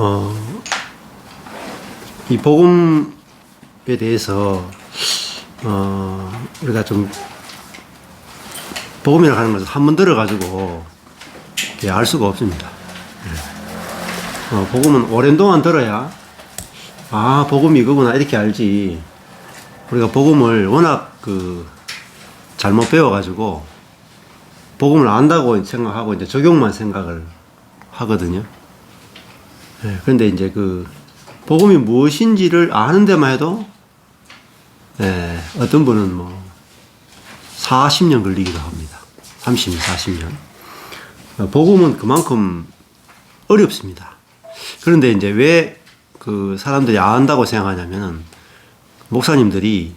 어, 이 복음에 대해서 우리가 좀 복음이라고 하는 것을 한번 들어가지고 알 수가 없습니다. 복음은 오랜 동안 들어야 복음이 이거구나 이렇게 알지. 우리가 복음을 워낙 잘못 배워가지고 복음을 안다고 생각하고 이제 적용만 생각을 하거든요. 그런데 이제 복음이 무엇인지를 아는 데만 해도 어떤 분은 40년 걸리기도 합니다. 30년, 40년. 복음은 그만큼 어렵습니다. 그런데 이제 왜 사람들이 안다고 생각하냐면은 목사님들이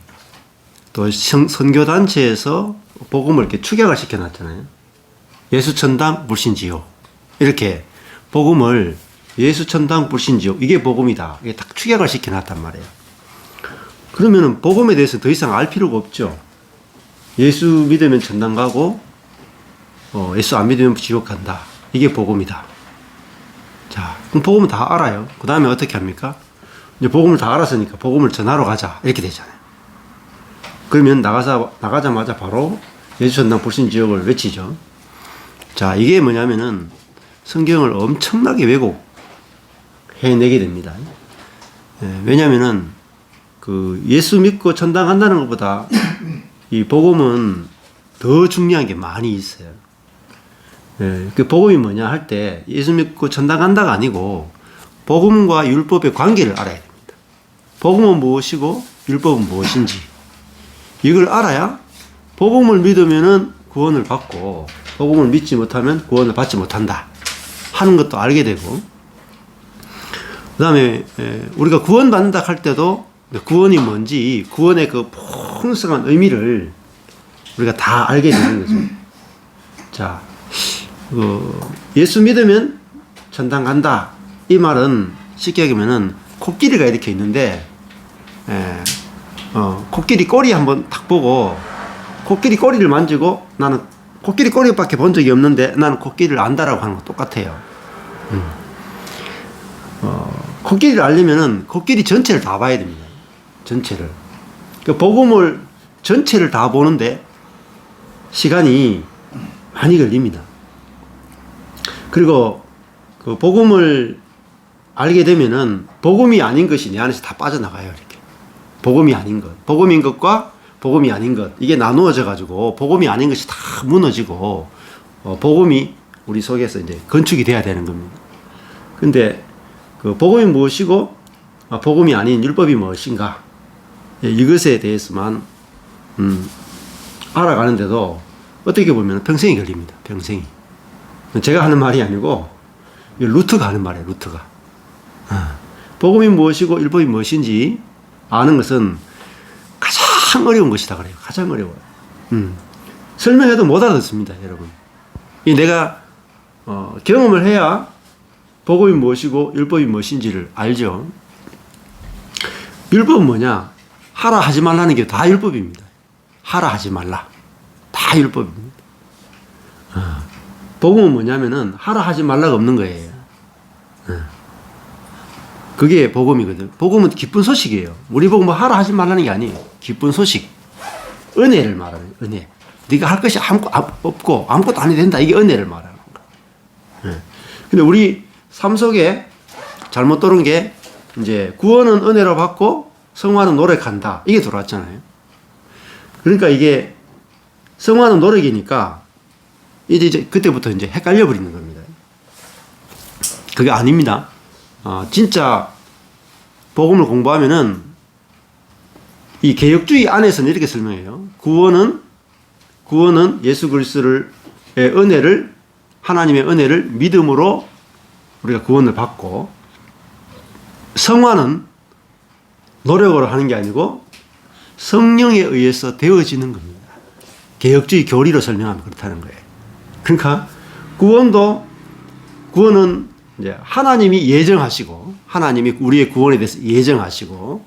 또 선교단체에서 복음을 이렇게 축약을 시켜놨잖아요. 예수천당 불신지옥. 이렇게 복음을 예수천당 불신지옥. 이게 복음이다. 이게 딱 축약을 시켜놨단 말이에요. 그러면은 복음에 대해서 더 이상 알 필요가 없죠. 예수 믿으면 천당 가고, 예수 안 믿으면 지옥 간다. 이게 복음이다. 자, 그럼 복음은 다 알아요. 그 다음에 어떻게 합니까? 이제 복음을 다 알았으니까 복음을 전하러 가자. 이렇게 되잖아요. 그러면 나가자마자 바로 예수천당 불신지옥을 외치죠. 자, 이게 뭐냐면은 성경을 엄청나게 왜곡해내게 됩니다. 왜냐면은 예수 믿고 천당 간다는 것보다 이 복음은 더 중요한 게 많이 있어요. 그 복음이 뭐냐 할 때 예수 믿고 천당 간다가 아니고 복음과 율법의 관계를 알아야 됩니다. 복음은 무엇이고 율법은 무엇인지 이걸 알아야 복음을 믿으면은 구원을 받고 복음을 믿지 못하면 구원을 받지 못한다 하는 것도 알게 되고, 그 다음에 우리가 구원받는다 할 때도 구원이 뭔지 구원의 그 풍성한 의미를 우리가 다 알게 되는 거죠. 자, 예수 믿으면 천당 간다 이 말은 쉽게 얘기하면은 코끼리가 이렇게 있는데 코끼리 꼬리 한번 탁 보고 코끼리 꼬리를 만지고 나는 코끼리 꼬리밖에 본 적이 없는데 나는 코끼리를 안다라고 하는 거 똑같아요. 코끼리를 알려면은 코끼리 전체를 다 봐야 됩니다. 전체를. 복음을 전체를 다 보는데 시간이 많이 걸립니다. 그리고 복음을 알게 되면은 복음이 아닌 것이 내 안에서 다 빠져나가요. 이렇게. 복음이 아닌 것. 복음인 것과 복음이 아닌 것. 이게 나누어져 가지고 복음이 아닌 것이 다 무너지고 복음이 우리 속에서 이제 건축이 돼야 되는 겁니다. 근데 복음이 무엇이고 복음이 아닌 율법이 무엇인가 이것에 대해서만 알아가는데도 어떻게 보면 평생이 걸립니다. 평생이. 제가 하는 말이 아니고 루트가 하는 말이에요. 루트가. 복음이 무엇이고 율법이 무엇인지 아는 것은 가장 어려운 것이다 그래요. 가장 어려워요. 설명해도 못 알아듣습니다, 여러분. 내가 경험을 해야 복음이 무엇이고 율법이 무엇인지를 알죠. 율법은 뭐냐? 하라 하지 말라는 게 다 율법입니다. 하라 하지 말라. 다 율법입니다. 복음은 뭐냐면은 하라 하지 말라가 없는 거예요. 그게 복음이거든. 복음은 기쁜 소식이에요. 우리 복음은 하라 하지 말라는 게 아니에요. 기쁜 소식. 은혜를 말하는 은혜. 네가 할 것이 없고 아무것도 안 해도 된다. 이게 은혜를 말하는 거야. 근데 우리 삶 속에 잘못 들은 게 이제 구원은 은혜로 받고 성화는 노력한다. 이게 들어왔잖아요. 그러니까 이게 성화는 노력이니까 이제 그때부터 이제 헷갈려 버리는 겁니다. 그게 아닙니다. 진짜 복음을 공부하면은 이 개혁주의 안에서는 이렇게 설명해요. 구원은 예수 그리스도의 은혜를 하나님의 은혜를 믿음으로 우리가 구원을 받고, 성화는 노력으로 하는 게 아니고 성령에 의해서 되어지는 겁니다. 개혁주의 교리로 설명하면 그렇다는 거예요. 그러니까 구원은 이제 하나님이 예정하시고, 하나님이 우리의 구원에 대해서 예정하시고,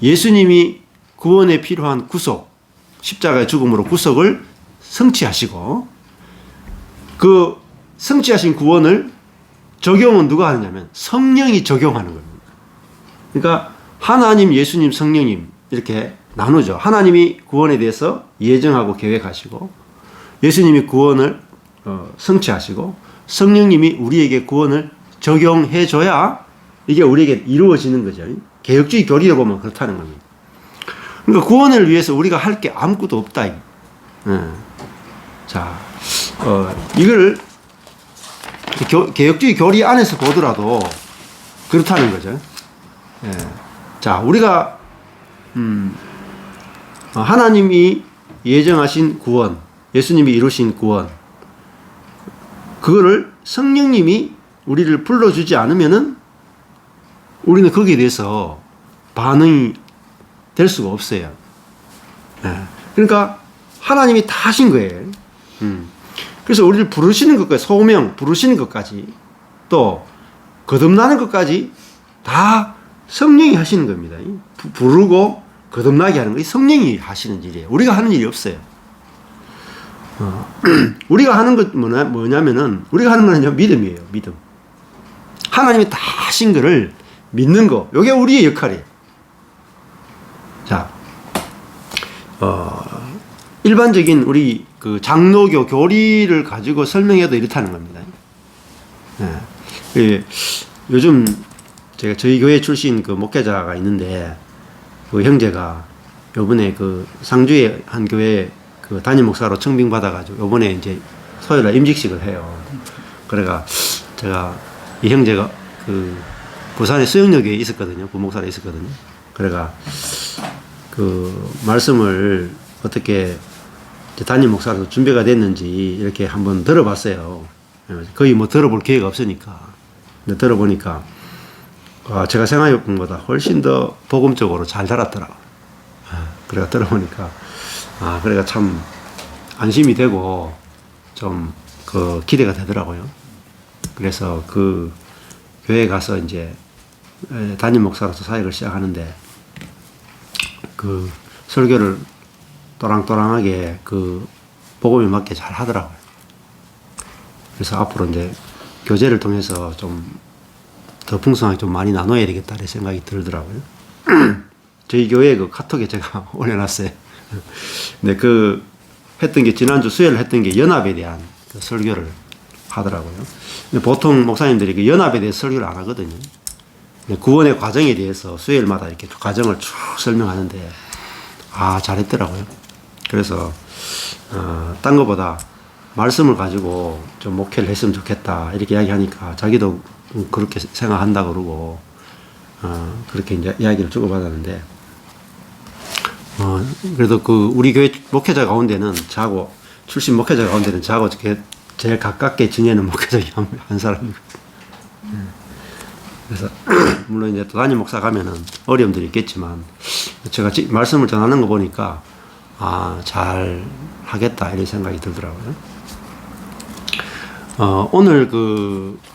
예수님이 구원에 필요한 구속, 십자가의 죽음으로 구속을 성취하시고, 그 성취하신 구원을 적용은 누가 하느냐면 성령이 적용하는 겁니다. 그러니까 하나님, 예수님, 성령님 이렇게 나누죠. 하나님이 구원에 대해서 예정하고 계획하시고 예수님이 구원을 성취하시고 성령님이 우리에게 구원을 적용해 줘야 이게 우리에게 이루어지는 거죠. 개혁주의 교리를 보면 그렇다는 겁니다. 그러니까 구원을 위해서 우리가 할 게 아무것도 없다. 자, 이걸 개혁주의 교리 안에서 보더라도 그렇다는 거죠. 예. 자, 우리가 하나님이 예정하신 구원, 예수님이 이루신 구원, 그거를 성령님이 우리를 불러주지 않으면은 우리는 거기에 대해서 반응이 될 수가 없어요. 예. 그러니까 하나님이 다 하신 거예요. 그래서 우리를 부르시는 것까지, 소명, 부르시는 것까지, 또 거듭나는 것까지 다 성령이 하시는 겁니다. 부르고 거듭나게 하는 거, 성령이 하시는 일이에요. 우리가 하는 일이 없어요. 우리가 하는 것 뭐냐면은, 우리가 하는 거는 믿음이에요. 믿음. 하나님이 다 하신 거를 믿는 거, 이게 우리의 역할이에요. 자, 일반적인 우리 그 장로교 교리를 가지고 설명해도 이렇다는 겁니다. 예. 요즘 제가 저희 교회 출신 그 목회자가 있는데 그 형제가 요번에 그 상주의 한 교회 그 담임 목사로 청빙 받아가지고 요번에 이제 토요일날 임직식을 해요. 그래가 제가 이 형제가 그 부산의 수영역에 있었거든요. 부목사에 있었거든요. 그래가 그 말씀을 어떻게 담임 목사로 준비가 됐는지 이렇게 한번 들어봤어요. 거의 뭐 들어볼 기회가 없으니까. 근데 들어보니까 제가 생각해 본 것보다 훨씬 더 복음적으로 잘 달았더라고요. 그래가 들어보니까 그래가 참 안심이 되고 좀 그 기대가 되더라고요. 그래서 그 교회에 가서 이제 담임 목사로서 사역을 시작하는데 그 설교를 또랑또랑하게 그 복음에 맞게 잘 하더라고요. 그래서 앞으로 이제 교제를 통해서 좀 더 풍성하게 좀 많이 나눠야 되겠다 이런 생각이 들더라고요. 저희 교회 그 카톡에 제가 올려놨어요. 근데 그 했던 게 지난주 수요일 했던 게 연합에 대한 그 설교를 하더라고요. 근데 보통 목사님들이 그 연합에 대해서 설교를 안 하거든요. 구원의 과정에 대해서 수요일마다 이렇게 과정을 쭉 설명하는데 잘했더라고요. 그래서 딴 것보다 말씀을 가지고 좀 목회를 했으면 좋겠다 이렇게 이야기하니까 자기도 그렇게 생각한다 그러고 그렇게 이제 이야기를 주고받았는데 그래도 그 우리 교회 목회자 가운데는 저하고 출신 목회자 가운데는 저하고 제일 가깝게 지내는 목회자 한 사람이고 그래서 물론 이제 또 담임 목사 가면은 어려움들이 있겠지만 제가 말씀을 전하는 거 보니까 잘 하겠다 이런 생각이 들더라고요. 오늘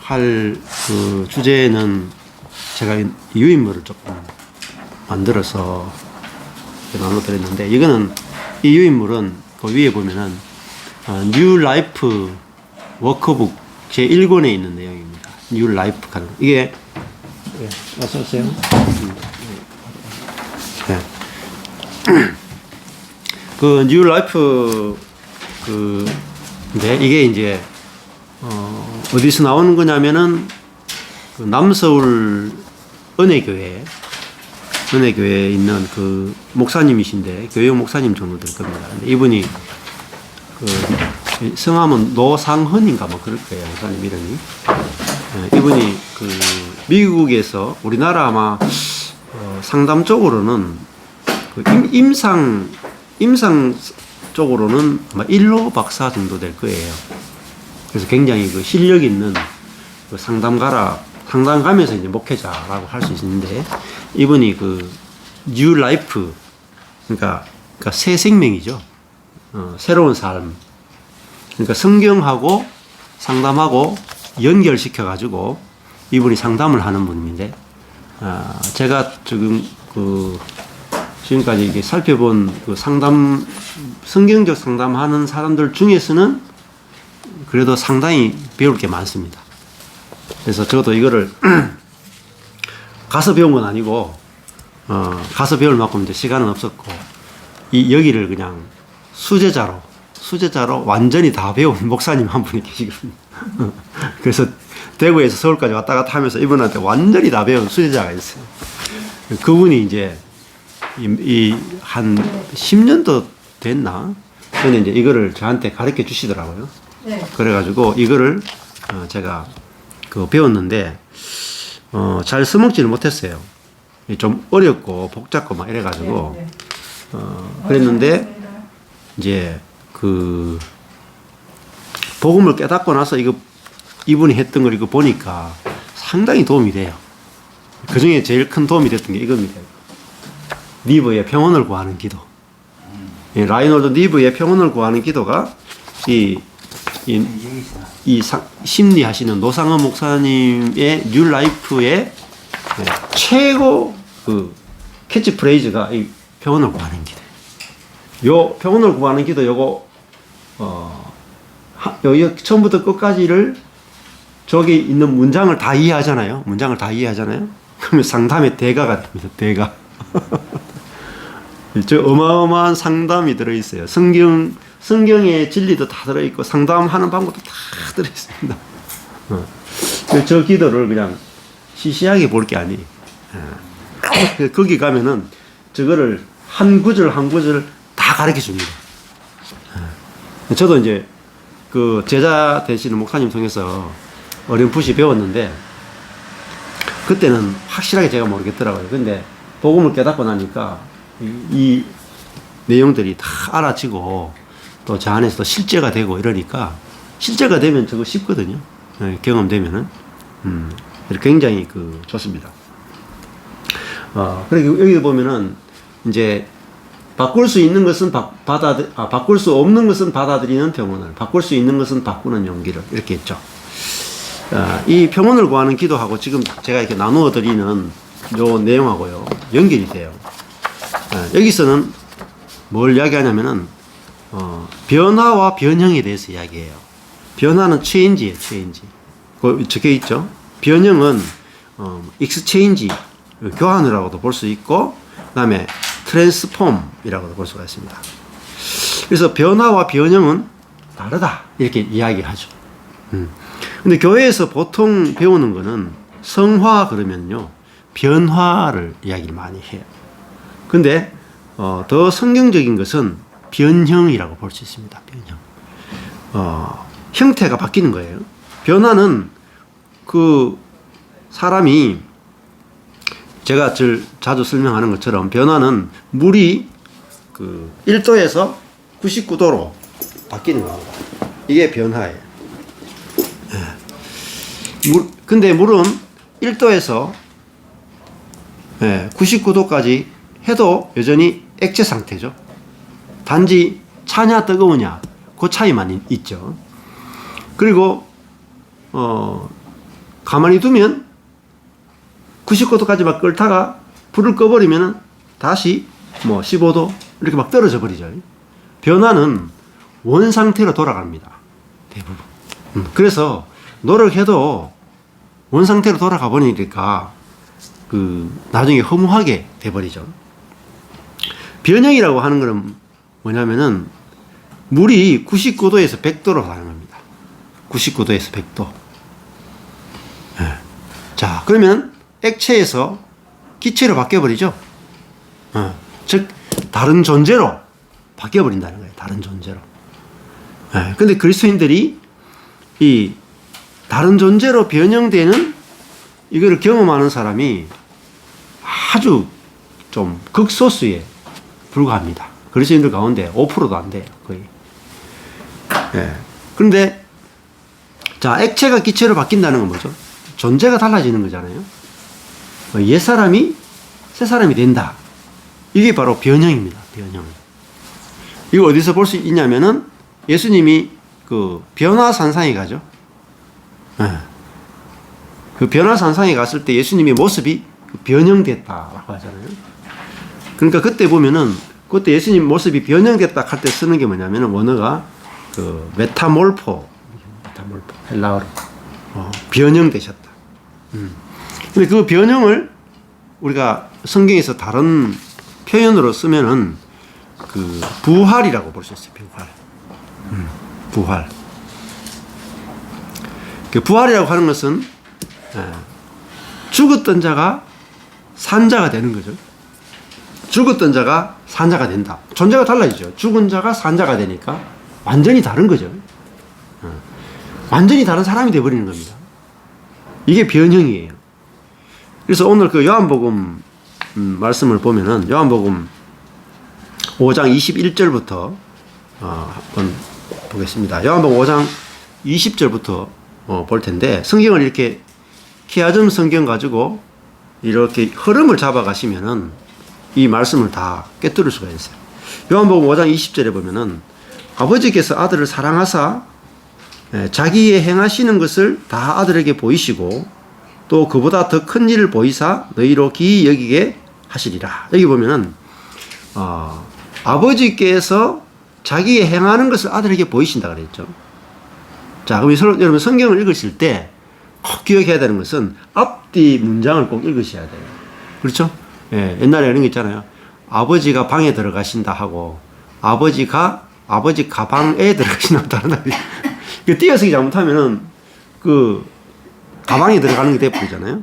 할 주제는 제가 유인물을 조금 만들어서 나눠드렸는데 이거는 이 유인물은 그 위에 보면은 뉴 라이프 워크북 제 1권에 있는 내용입니다. 뉴 라이프 카드 이게 어서 오세요. 네. 그 뉴 라이프 이게 이제 어디서 나오는 거냐면은 그 남서울 은혜교회에 있는 그 목사님이신데 교회 목사님 정도 될 겁니다. 근데 이분이 그 성함은 노상헌인가 뭐 그럴 거예요. 목사님 이름이. 이분이 그 미국에서 우리나라 아마 상담 쪽으로는 그 임상 쪽으로는 아마 1호 박사 정도 될 거예요. 그래서 굉장히 그 실력 있는 그 상담가면서 이제 목회자라고 할 수 있는데 이분이 그 뉴 라이프 그러니까 새 생명이죠. 새로운 삶. 그러니까 성경하고 상담하고 연결시켜 가지고 이분이 상담을 하는 분인데 제가 지금까지 이게 살펴본 그 성경적 상담하는 사람들 중에서는 그래도 상당히 배울 게 많습니다. 그래서 저도 이거를 가서 배운 건 아니고, 가서 배울 만큼 이제 시간은 없었고, 여기를 그냥 수제자로 완전히 다 배운 목사님 한 분이 계시거든요. 그래서 대구에서 서울까지 왔다 갔다 하면서 이분한테 완전히 다 배운 수제자가 있어요. 그분이 이제 한 10년도 됐나? 근데 이제 이거를 저한테 가르쳐 주시더라고요. 네. 그래가지고 이거를 제가 배웠는데 잘 써먹지를 못했어요. 좀 어렵고 복잡고 막 이래가지고 네. 그랬는데 이제 복음을 깨닫고 나서 이분이 했던 걸 이거 보니까 상당히 도움이 돼요. 그 중에 제일 큰 도움이 됐던 게 이겁니다. 니브의 평온을 구하는 기도. 라이놀드 니브의 평온을 구하는 기도가 심리하시는 노상원 목사님의 뉴라이프의 최고 캐치프레이즈가 이 평온을 구하는 기도. 요 평온을 구하는 기도 요거 처음부터 끝까지를 저기 있는 문장을 다 이해하잖아요. 그러면 상담의 대가가 됩니다. 대가. 저 어마어마한 상담이 들어있어요. 성경의 진리도 다 들어있고 상담하는 방법도 다 들어있습니다. 저 기도를 그냥 시시하게 볼 게 아니에요. 거기 가면은 저거를 한 구절 한 구절 다 가르쳐 줍니다. 저도 이제 제자 되시는 목사님 통해서 어렴풋이 배웠는데 그때는 확실하게 제가 모르겠더라고요. 근데 복음을 깨닫고 나니까 이 내용들이 다 알아지고 또 저 안에서 또 실제가 되고 이러니까 실제가 되면 저거 쉽거든요. 경험되면은 굉장히 좋습니다. 그리고 여기 보면은 이제 바꿀 수 있는 것은 바꿀 수 없는 것은 받아들이는 평온을, 바꿀 수 있는 것은 바꾸는 용기를 이렇게 했죠. 이 평온을 구하는 기도하고 지금 제가 이렇게 나누어 드리는 요 내용하고요 연결이 돼요. 여기서는 뭘 이야기하냐면은 변화와 변형에 대해서 이야기해요. 변화는 체인지예요, 체인지. 적혀 있죠. 변형은 익스체인지, 교환이라고도 볼 수 있고, 그다음에 트랜스폼이라고도 볼 수가 있습니다. 그래서 변화와 변형은 다르다 이렇게 이야기하죠. 근데 교회에서 보통 배우는 거는 성화 그러면요 변화를 이야기를 많이 해요. 근데 더 성경적인 것은 변형이라고 볼 수 있습니다. 변형. 형태가 바뀌는 거예요. 변화는 사람이 제가 자주 설명하는 것처럼 변화는 물이 1도에서 99도로 바뀌는 겁니다. 이게 변화예요. 근데 물은 1도에서 99도까지 해도 여전히 액체 상태죠. 단지 차냐 뜨거우냐 그 차이만 있죠. 그리고 가만히 두면 99도까지 막 끓다가 불을 꺼버리면 다시 15도 이렇게 막 떨어져 버리죠. 변화는 원 상태로 돌아갑니다. 대부분. 그래서 노력해도 원 상태로 돌아가 버리니까 나중에 허무하게 돼버리죠. 변형이라고 하는 것은 뭐냐면은 물이 99도에서 100도로 가는 겁니다. 99도에서 100도. 자, 그러면 액체에서 기체로 바뀌어버리죠. 즉, 다른 존재로 바뀌어버린다는 거예요. 다른 존재로. 근데 그리스도인들이 이 다른 존재로 변형되는 이거를 경험하는 사람이 아주 좀 극소수에 불과합니다. 그리스도인들 가운데 5%도 안 돼요. 거의. 그런데 자, 액체가 기체로 바뀐다는 건 뭐죠? 존재가 달라지는 거잖아요. 옛사람이 새사람이 된다. 이게 바로 변형입니다. 변형. 이거 어디서 볼 수 있냐면은 예수님이 변화산상에 가죠. 그 변화산상에 갔을 때 예수님의 모습이 변형됐다라고 하잖아요. 그러니까 그때 보면은 그때 예수님 모습이 변형됐다 할 때 쓰는 게 뭐냐면은 원어가 메타몰포 헬라어로 변형되셨다. 근데 그 변형을 우리가 성경에서 다른 표현으로 쓰면은 그 부활이라고 볼 수 있어요. 부활. 부활. 그 부활이라고 하는 것은 죽었던 자가 산 자가 되는 거죠. 죽었던 자가 산 자가 된다. 존재가 달라지죠. 죽은 자가 산 자가 되니까 완전히 다른 거죠. 완전히 다른 사람이 되어버리는 겁니다. 이게 변형이에요. 그래서 오늘 그 요한복음 말씀을 보면은 요한복음 5장 21절부터 한번 보겠습니다. 요한복음 5장 20절부터 볼 텐데 성경을 이렇게 키아즘 성경 가지고 이렇게 흐름을 잡아가시면은 이 말씀을 다 꿰뚫을 수가 있어요. 요한복음 5장 20절에 보면은 아버지께서 아들을 사랑하사 자기의 행하시는 것을 다 아들에게 보이시고 또 그보다 더 큰 일을 보이사 너희로 기이 여기게 하시리라. 여기 보면은 아버지께서 자기의 행하는 것을 아들에게 보이신다 그랬죠. 자, 그럼 여러분 성경을 읽으실 때 꼭 기억해야 되는 것은 앞뒤 문장을 꼭 읽으셔야 돼요. 그렇죠? 예, 옛날에 이런 거 있잖아요. 아버지가 방에 들어가신다 하고 아버지 가방에 들어가신다 다른다. 그 띄어쓰기 잘못하면은 그 가방에 들어가는 게 돼버리잖아요.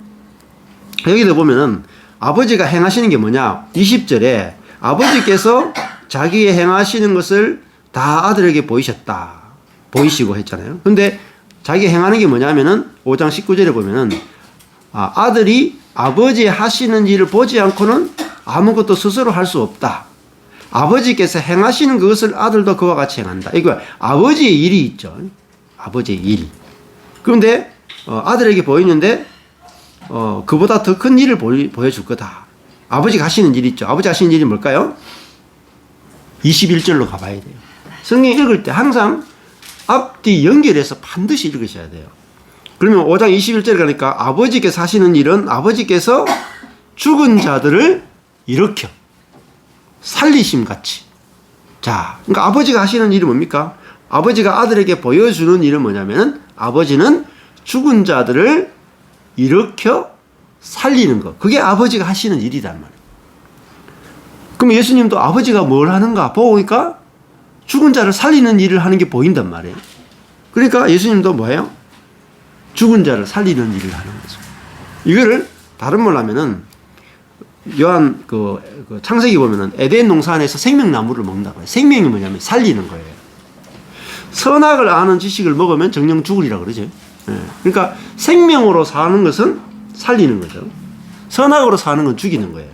여기도 보면은 아버지가 행하시는 게 뭐냐? 20절에 아버지께서 자기의 행하시는 것을 다 아들에게 보이시고 했잖아요. 근데 자기 행하는 게 뭐냐면은 5장 19절에 보면은 아들이 아버지 하시는 일을 보지 않고는 아무것도 스스로 할 수 없다. 아버지께서 행하시는 그것을 아들도 그와 같이 행한다. 이거 아버지의 일이 있죠. 아버지의 일. 그런데 아들에게 보이는데 그보다 더 큰 일을 보여줄 거다. 아버지가 하시는 일이 있죠. 아버지 하시는 일이 뭘까요? 21절로 가봐야 돼요. 성경 읽을 때 항상 앞뒤 연결해서 반드시 읽으셔야 돼요. 그러면 5장 21절에 가니까 아버지께서 하시는 일은 아버지께서 죽은 자들을 일으켜 살리심같이. 자, 그러니까 아버지가 하시는 일이 뭡니까? 아버지가 아들에게 보여주는 일은 뭐냐면은 아버지는 죽은 자들을 일으켜 살리는 것. 그게 아버지가 하시는 일이란 말이에요. 그럼 예수님도 아버지가 뭘 하는가 보니까 죽은 자를 살리는 일을 하는 게 보인단 말이에요. 그러니까 예수님도 뭐예요? 죽은 자를 살리는 일을 하는 거죠. 이거를 다른 말로 하면은 요한 그 창세기 보면은 에덴 동산에서 생명나무를 먹는다고 해요. 생명이 뭐냐면 살리는 거예요. 선악을 아는 지식을 먹으면 정령 죽으리라 그러죠. 그러니까 생명으로 사는 것은 살리는 거죠. 선악으로 사는 건 죽이는 거예요.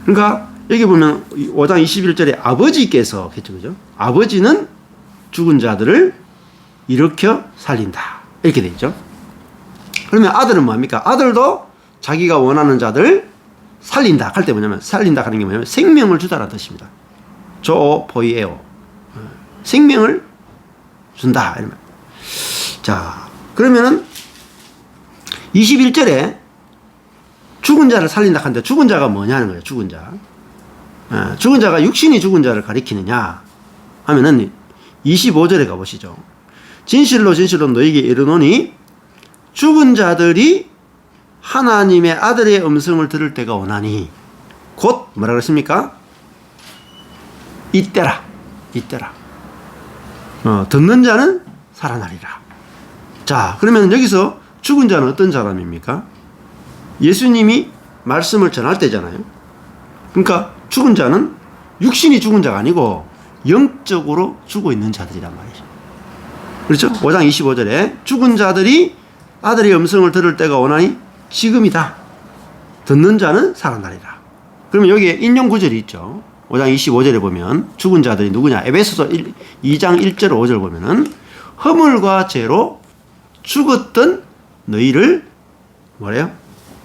그러니까 여기 보면 5장 21절에 아버지께서 했죠. 그죠? 아버지는 죽은 자들을 일으켜 살린다. 이렇게 돼 있죠. 그러면 아들은 뭐합니까? 아들도 자기가 원하는 자들 살린다 할 때 뭐냐면 살린다 하는 게 뭐냐면 생명을 주다라는 뜻입니다. 조 보이에요. 생명을 준다. 이러면. 자, 그러면은 21절에 죽은 자를 살린다 하는데 죽은 자가 뭐냐는 거예요. 죽은 자. 죽은 자가 육신이 죽은 자를 가리키느냐 하면은 25절에 가보시죠. 진실로 진실로 너희에게 이르노니 죽은 자들이 하나님의 아들의 음성을 들을 때가 오나니 곧 뭐라 그랬습니까? 이때라. 듣는 자는 살아나리라. 자, 그러면 여기서 죽은 자는 어떤 사람입니까? 예수님이 말씀을 전할 때잖아요. 그러니까 죽은 자는 육신이 죽은 자가 아니고 영적으로 죽어 있는 자들이란 말이죠. 그렇죠? 5장 25절에 죽은 자들이 아들의 음성을 들을 때가 오나니 지금이다. 듣는 자는 살아나리라. 그러면 여기에 인용 구절이 있죠. 5장 25절에 보면 죽은 자들이 누구냐? 에베소서 2장 1절 5절 보면은 허물과 죄로 죽었던 너희를 뭐래요?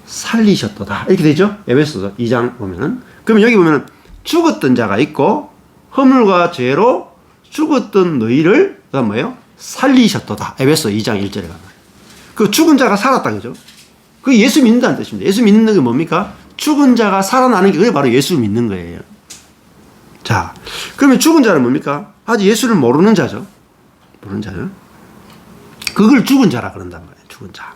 살리셨도다. 이렇게 되죠? 에베소서 2장 보면은. 그러면 여기 보면은 죽었던 자가 있고 허물과 죄로 죽었던 너희를 그다음 뭐예요? 살리셨도다. 에베소 2장 1절에 가면. 그 죽은 자가 살았다 그죠? 그게 예수 믿는다는 뜻입니다. 예수 믿는 게 뭡니까? 죽은 자가 살아나는 게 그게 바로 예수 믿는 거예요. 자, 그러면 죽은 자는 뭡니까? 아직 예수를 모르는 자죠. 모르는 자죠. 그걸 죽은 자라 그런단 말이에요. 죽은 자.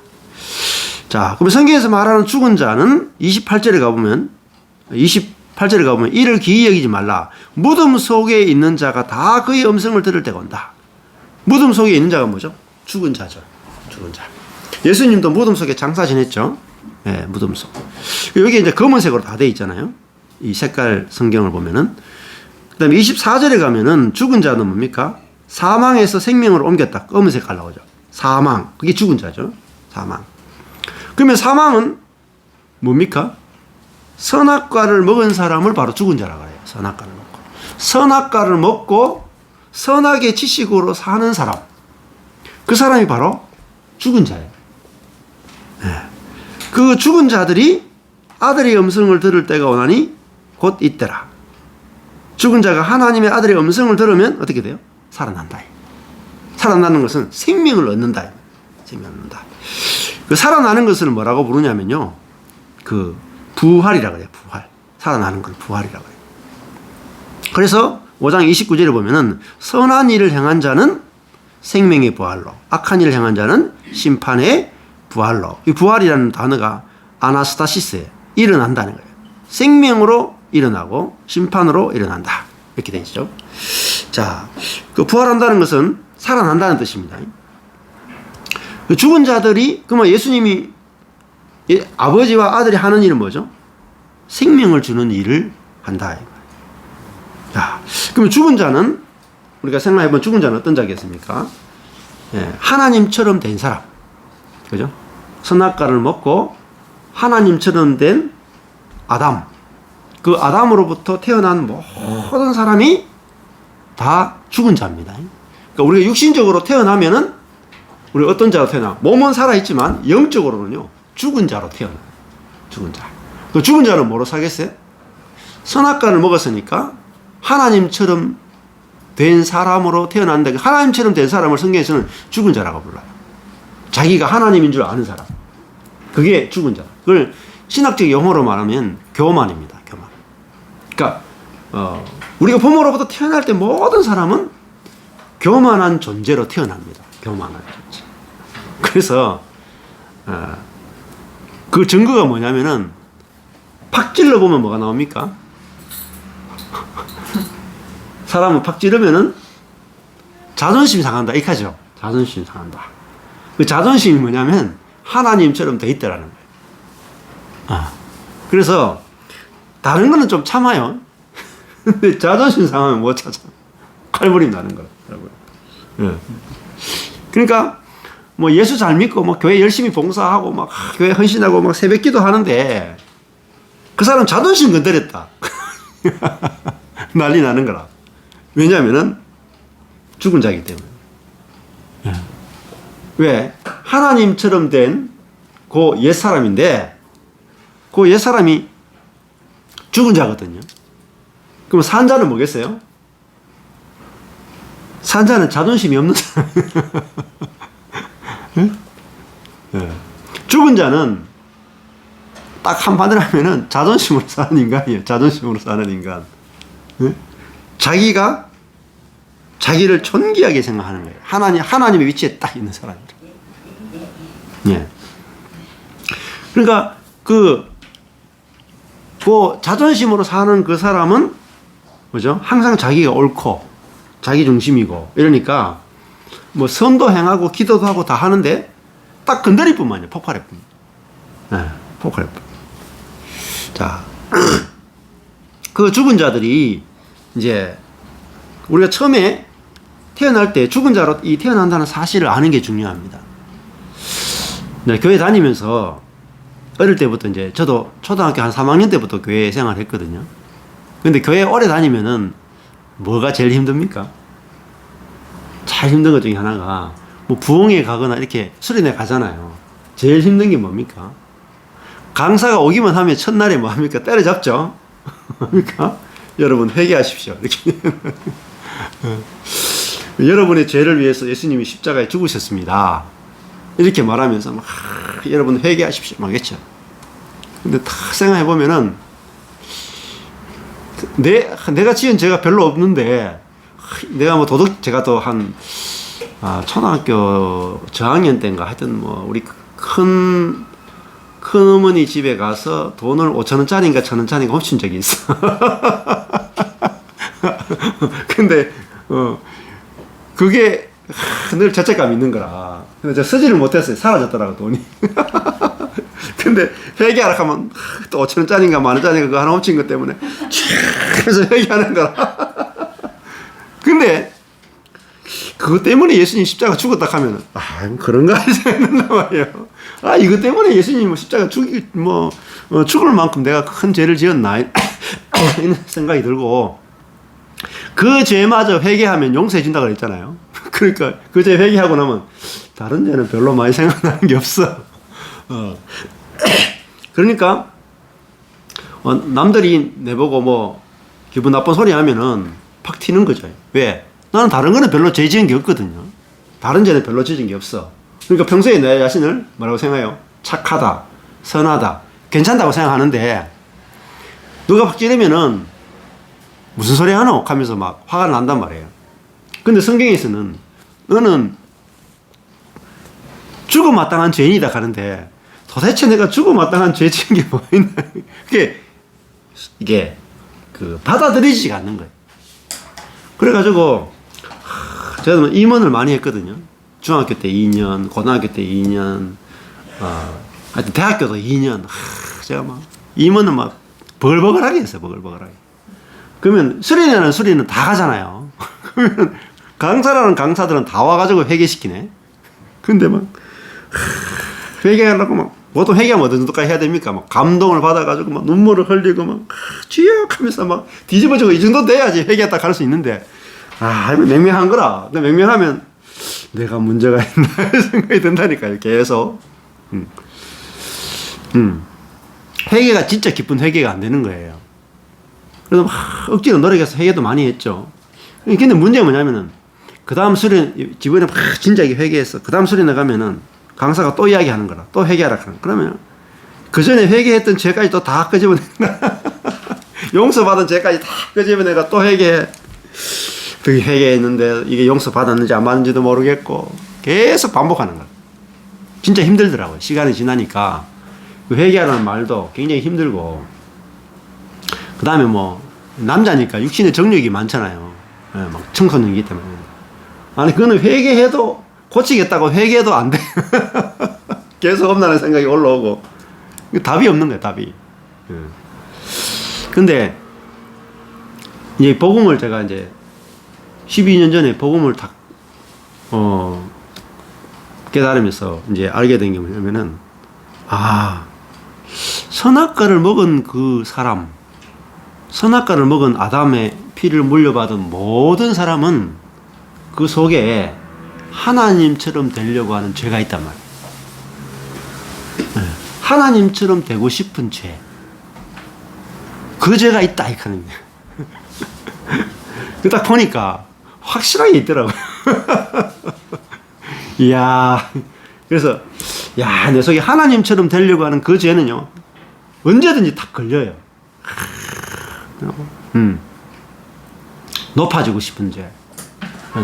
자, 그럼 성경에서 말하는 죽은 자는 28절에 가보면 이를 기이 여기지 말라. 무덤 속에 있는 자가 다 그의 음성을 들을 때가 온다. 무덤 속에 있는 자가 뭐죠? 죽은 자죠. 죽은 자. 예수님도 무덤 속에 장사 지냈죠. 네, 무덤 속. 여기 이제 검은색으로 다 돼 있잖아요. 이 색깔 성경을 보면은. 그 다음에 24절에 가면은 죽은 자는 뭡니까? 사망에서 생명으로 옮겼다. 검은색 깔 나오죠. 사망. 그게 죽은 자죠. 사망. 그러면 사망은 뭡니까? 선악과를 먹은 사람을 바로 죽은 자라고 해요. 선악과를 먹고. 선악과를 먹고 선악의 지식으로 사는 사람. 그 사람이 바로 죽은 자예요. 네. 그 죽은 자들이 아들의 음성을 들을 때가 오나니 곧 이때라. 죽은 자가 하나님의 아들의 음성을 들으면 어떻게 돼요? 살아난다. 살아나는 것은 생명을 얻는다. 생명을 얻는다. 그 살아나는 것을 뭐라고 부르냐면요. 그 부활이라고 해요. 부활. 살아나는 걸 부활이라고 해요. 그래서 5장 29절에 보면은 선한 일을 행한 자는 생명의 부활로, 악한 일을 행한 자는 심판의 부활로. 이 부활이라는 단어가 아나스타시스예요. 일어난다는 거예요. 생명으로 일어나고 심판으로 일어난다. 이렇게 되죠. 자, 그 부활한다는 것은 살아난다는 뜻입니다. 그 죽은 자들이, 그러면 예수님이 아버지와 아들이 하는 일은 뭐죠? 생명을 주는 일을 한다. 자, 그러면 죽은 자는, 우리가 생각해보면 죽은 자는 어떤 자겠습니까? 예, 하나님처럼 된 사람. 그죠? 선악과를 먹고 하나님처럼 된 아담. 그 아담으로부터 태어난 모든 사람이 다 죽은 자입니다. 그러니까 우리가 육신적으로 태어나면은 우리 어떤 자로 태어나? 몸은 살아있지만 영적으로는요, 죽은 자로 태어나. 죽은 자. 그 죽은 자는 뭐로 살겠어요? 선악과를 먹었으니까 하나님처럼 된 사람으로 태어났는데, 하나님처럼 된 사람을 성경에서는 죽은 자라고 불러요. 자기가 하나님인 줄 아는 사람. 그게 죽은 자. 그걸 신학적 용어로 말하면 교만입니다. 교만. 그러니까 우리가 부모로부터 태어날 때 모든 사람은 교만한 존재로 태어납니다. 교만한 존재. 그래서 그 증거가 뭐냐면은 팍 찔러보면 뭐가 나옵니까? 사람은 팍 찌르면은 자존심 상한다. 이카죠. 자존심 상한다. 그 자존심이 뭐냐면 하나님처럼 돼 있다라는 거예요. 그래서 다른 거는 좀 참아요. 근데 자존심 상하면 못 찾아. 칼부림 나는 거라고요. 예. 그러니까 뭐 예수 잘 믿고 뭐 교회 열심히 봉사하고 막 교회 헌신하고 막 새벽기도 하는데 그 사람 자존심 건드렸다. 난리 나는 거라. 왜냐하면은 죽은 자이기 때문에. 예. 왜? 하나님처럼 된 그 옛사람인데 그 옛사람이 죽은 자거든요. 그럼 산 자는 뭐겠어요? 산 자는 자존심이 없는 사람이에요. 네. 죽은 자는 딱 한마디로 하면은 자존심으로 사는 인간이에요. 자존심으로 사는 인간. 네? 자기가 자기를 존귀하게 생각하는 거예요. 하나님의 위치에 딱 있는 사람이죠. 예. 그러니까 그 자존심으로 사는 그 사람은 뭐죠? 항상 자기가 옳고 자기 중심이고 이러니까 뭐 선도 행하고 기도도 하고 다 하는데 딱 건드릴 뿐만이에요. 폭발할 뿐. 네, 폭발할 뿐. 자, 그 죽은 자들이 이제 우리가 처음에 태어날 때 죽은 자로 태어난다는 사실을 아는 게 중요합니다. 네, 교회 다니면서 어릴 때부터 이제 저도 초등학교 한 3학년 때부터 교회 생활을 했거든요. 근데 교회 오래 다니면은 뭐가 제일 힘듭니까? 제일 힘든 것 중에 하나가 뭐 부흥회 가거나 이렇게 수련회 가잖아요. 제일 힘든 게 뭡니까? 강사가 오기만 하면 첫날에 뭐 합니까? 때려잡죠? 뭡니까? 여러분 회개하십시오. 이렇게. 여러분의 죄를 위해서 예수님이 십자가에 죽으셨습니다. 이렇게 말하면서 막 여러분 회개하십시오. 막 했죠. 근데 딱 생각해보면은 내가 지은 죄가 별로 없는데 내가 뭐 제가 또 한 초등학교 저학년 때인가 하여튼 뭐 우리 큰 큰어머니 집에 가서 돈을 5,000원짜리인가 1,000원짜리인가 훔친 적이 있어. 근데 그게 늘 죄책감이 있는 거라. 근데 제가 쓰지를 못했어요. 사라졌더라고 돈이. 근데 회개하라 하면 또 5,000원짜리인가 10,000원짜리인가 그거 하나 훔친 것 때문에 그래서 회개하는 거라. 근데 그것 때문에 예수님 십자가 죽었다 하면 그런가 생각난단 말이에요. 이것 때문에 예수님 십자가 죽을 만큼 내가 큰 죄를 지었나 이런 생각이 들고, 그 죄마저 회개하면 용서해진다 그랬잖아요. 그러니까 그 죄 회개하고 나면 다른 죄는 별로 많이 생각나는 게 없어. 그러니까 남들이 내보고 기분 나쁜 소리 하면은 팍 튀는 거죠. 왜? 나는 다른 거는 별로 죄 지은 게 없거든요. 다른 죄는 별로 지은 게 없어. 그러니까 평소에 내 자신을 뭐라고 생각해요? 착하다, 선하다, 괜찮다고 생각하는데, 누가 팍 찌르면은 무슨 소리 하노? 하면서 막 화가 난단 말이에요. 근데 성경에서는 너는 죽어마땅한 죄인이다 하는데, 도대체 내가 죽어마땅한 죄 지은 게 뭐가 있나? 이게 받아들이지가 않는 거예요. 그래가지고 제가 임원을 많이 했거든요. 중학교 때 2년, 고등학교 때 2년, 하여튼 대학교도 2년. 제가 임원은 버글버글하게 했어요. 버글버글하게. 그러면 수련회는 다 가잖아요. 그러면 강사라는 강사들은 다 와가지고 회개시키네. 근데 회개하려고 보통 회개하면 어느 정도까지 해야 됩니까? 감동을 받아가지고 눈물을 흘리고 주여 하면서 뒤집어지고 이 정도 돼야지 회개했다 갈 수 있는데, 맹맹한 거라. 근데 맹맹하면 내가 문제가 있나 생각이 든다니까요. 계속. 회개가 진짜 기쁜 회개가 안 되는 거예요. 그래서 억지로 노력해서 회개도 많이 했죠. 근데 문제가 뭐냐면은, 그 다음 수련, 지번에 진작에 회개했어. 그 다음 수련회 가면은 강사가 또 이야기하는 거라. 또 회개하라 그러는 거야. 그러면 그 전에 회개했던 죄까지 또 다 끄집어내는 거야. 용서받은 죄까지 다 끄집어내가 또 회개해. 그게 회개했는데 이게 용서받았는지 안 받았는지도 모르겠고 계속 반복하는 거야. 진짜 힘들더라고요. 시간이 지나니까 그 회개하라는 말도 굉장히 힘들고, 그 다음에 남자니까 육신의 정력이 많잖아요. 청소년이기 때문에. 그거는 회개해도 고치겠다고 회개해도 안 돼. 계속 없나는 생각이 올라오고 답이 없는 거야, 답이. 근데 이제 복음을 제가 이제 12년 전에 복음을 딱 깨달으면서 이제 알게 된 게 뭐냐면은, 선악과를 먹은 그 사람, 선악과를 먹은 아담의 피를 물려받은 모든 사람은 그 속에 하나님처럼 되려고 하는 죄가 있단 말이에요. 하나님처럼 되고 싶은 죄. 그 죄가 있다, 이 하는 거예요. 딱 보니까 확실하게 있더라고요. 이야. 그래서, 내 속에 하나님처럼 되려고 하는 그 죄는요, 언제든지 다 걸려요. 높아지고 싶은 죄.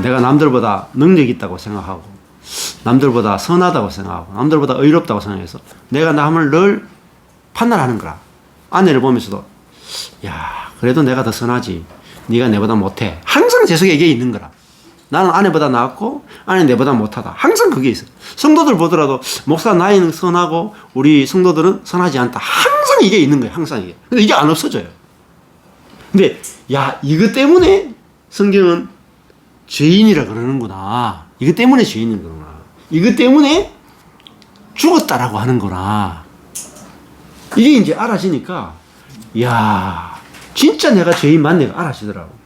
내가 남들보다 능력 있다고 생각하고, 남들보다 선하다고 생각하고, 남들보다 의롭다고 생각해서 내가 남을 늘 판단하는 거라. 아내를 보면서도, 그래도 내가 더 선하지. 네가 내보다 못해. 항상 제 속에 이게 있는 거라. 나는 아내보다 낫고 아내 내보다 못하다. 항상 그게 있어. 성도들 보더라도 목사 나이는 선하고 우리 성도들은 선하지 않다. 항상 이게 있는 거예요. 항상 이게. 근데 이게 안 없어져요. 근데 이것 때문에 성경은 죄인이라 그러는구나. 이것 때문에 죄인이구나. 이것 때문에 죽었다라고 하는구나. 이게 이제 알아지니까, 진짜 내가 죄인 맞네가 알아지더라고.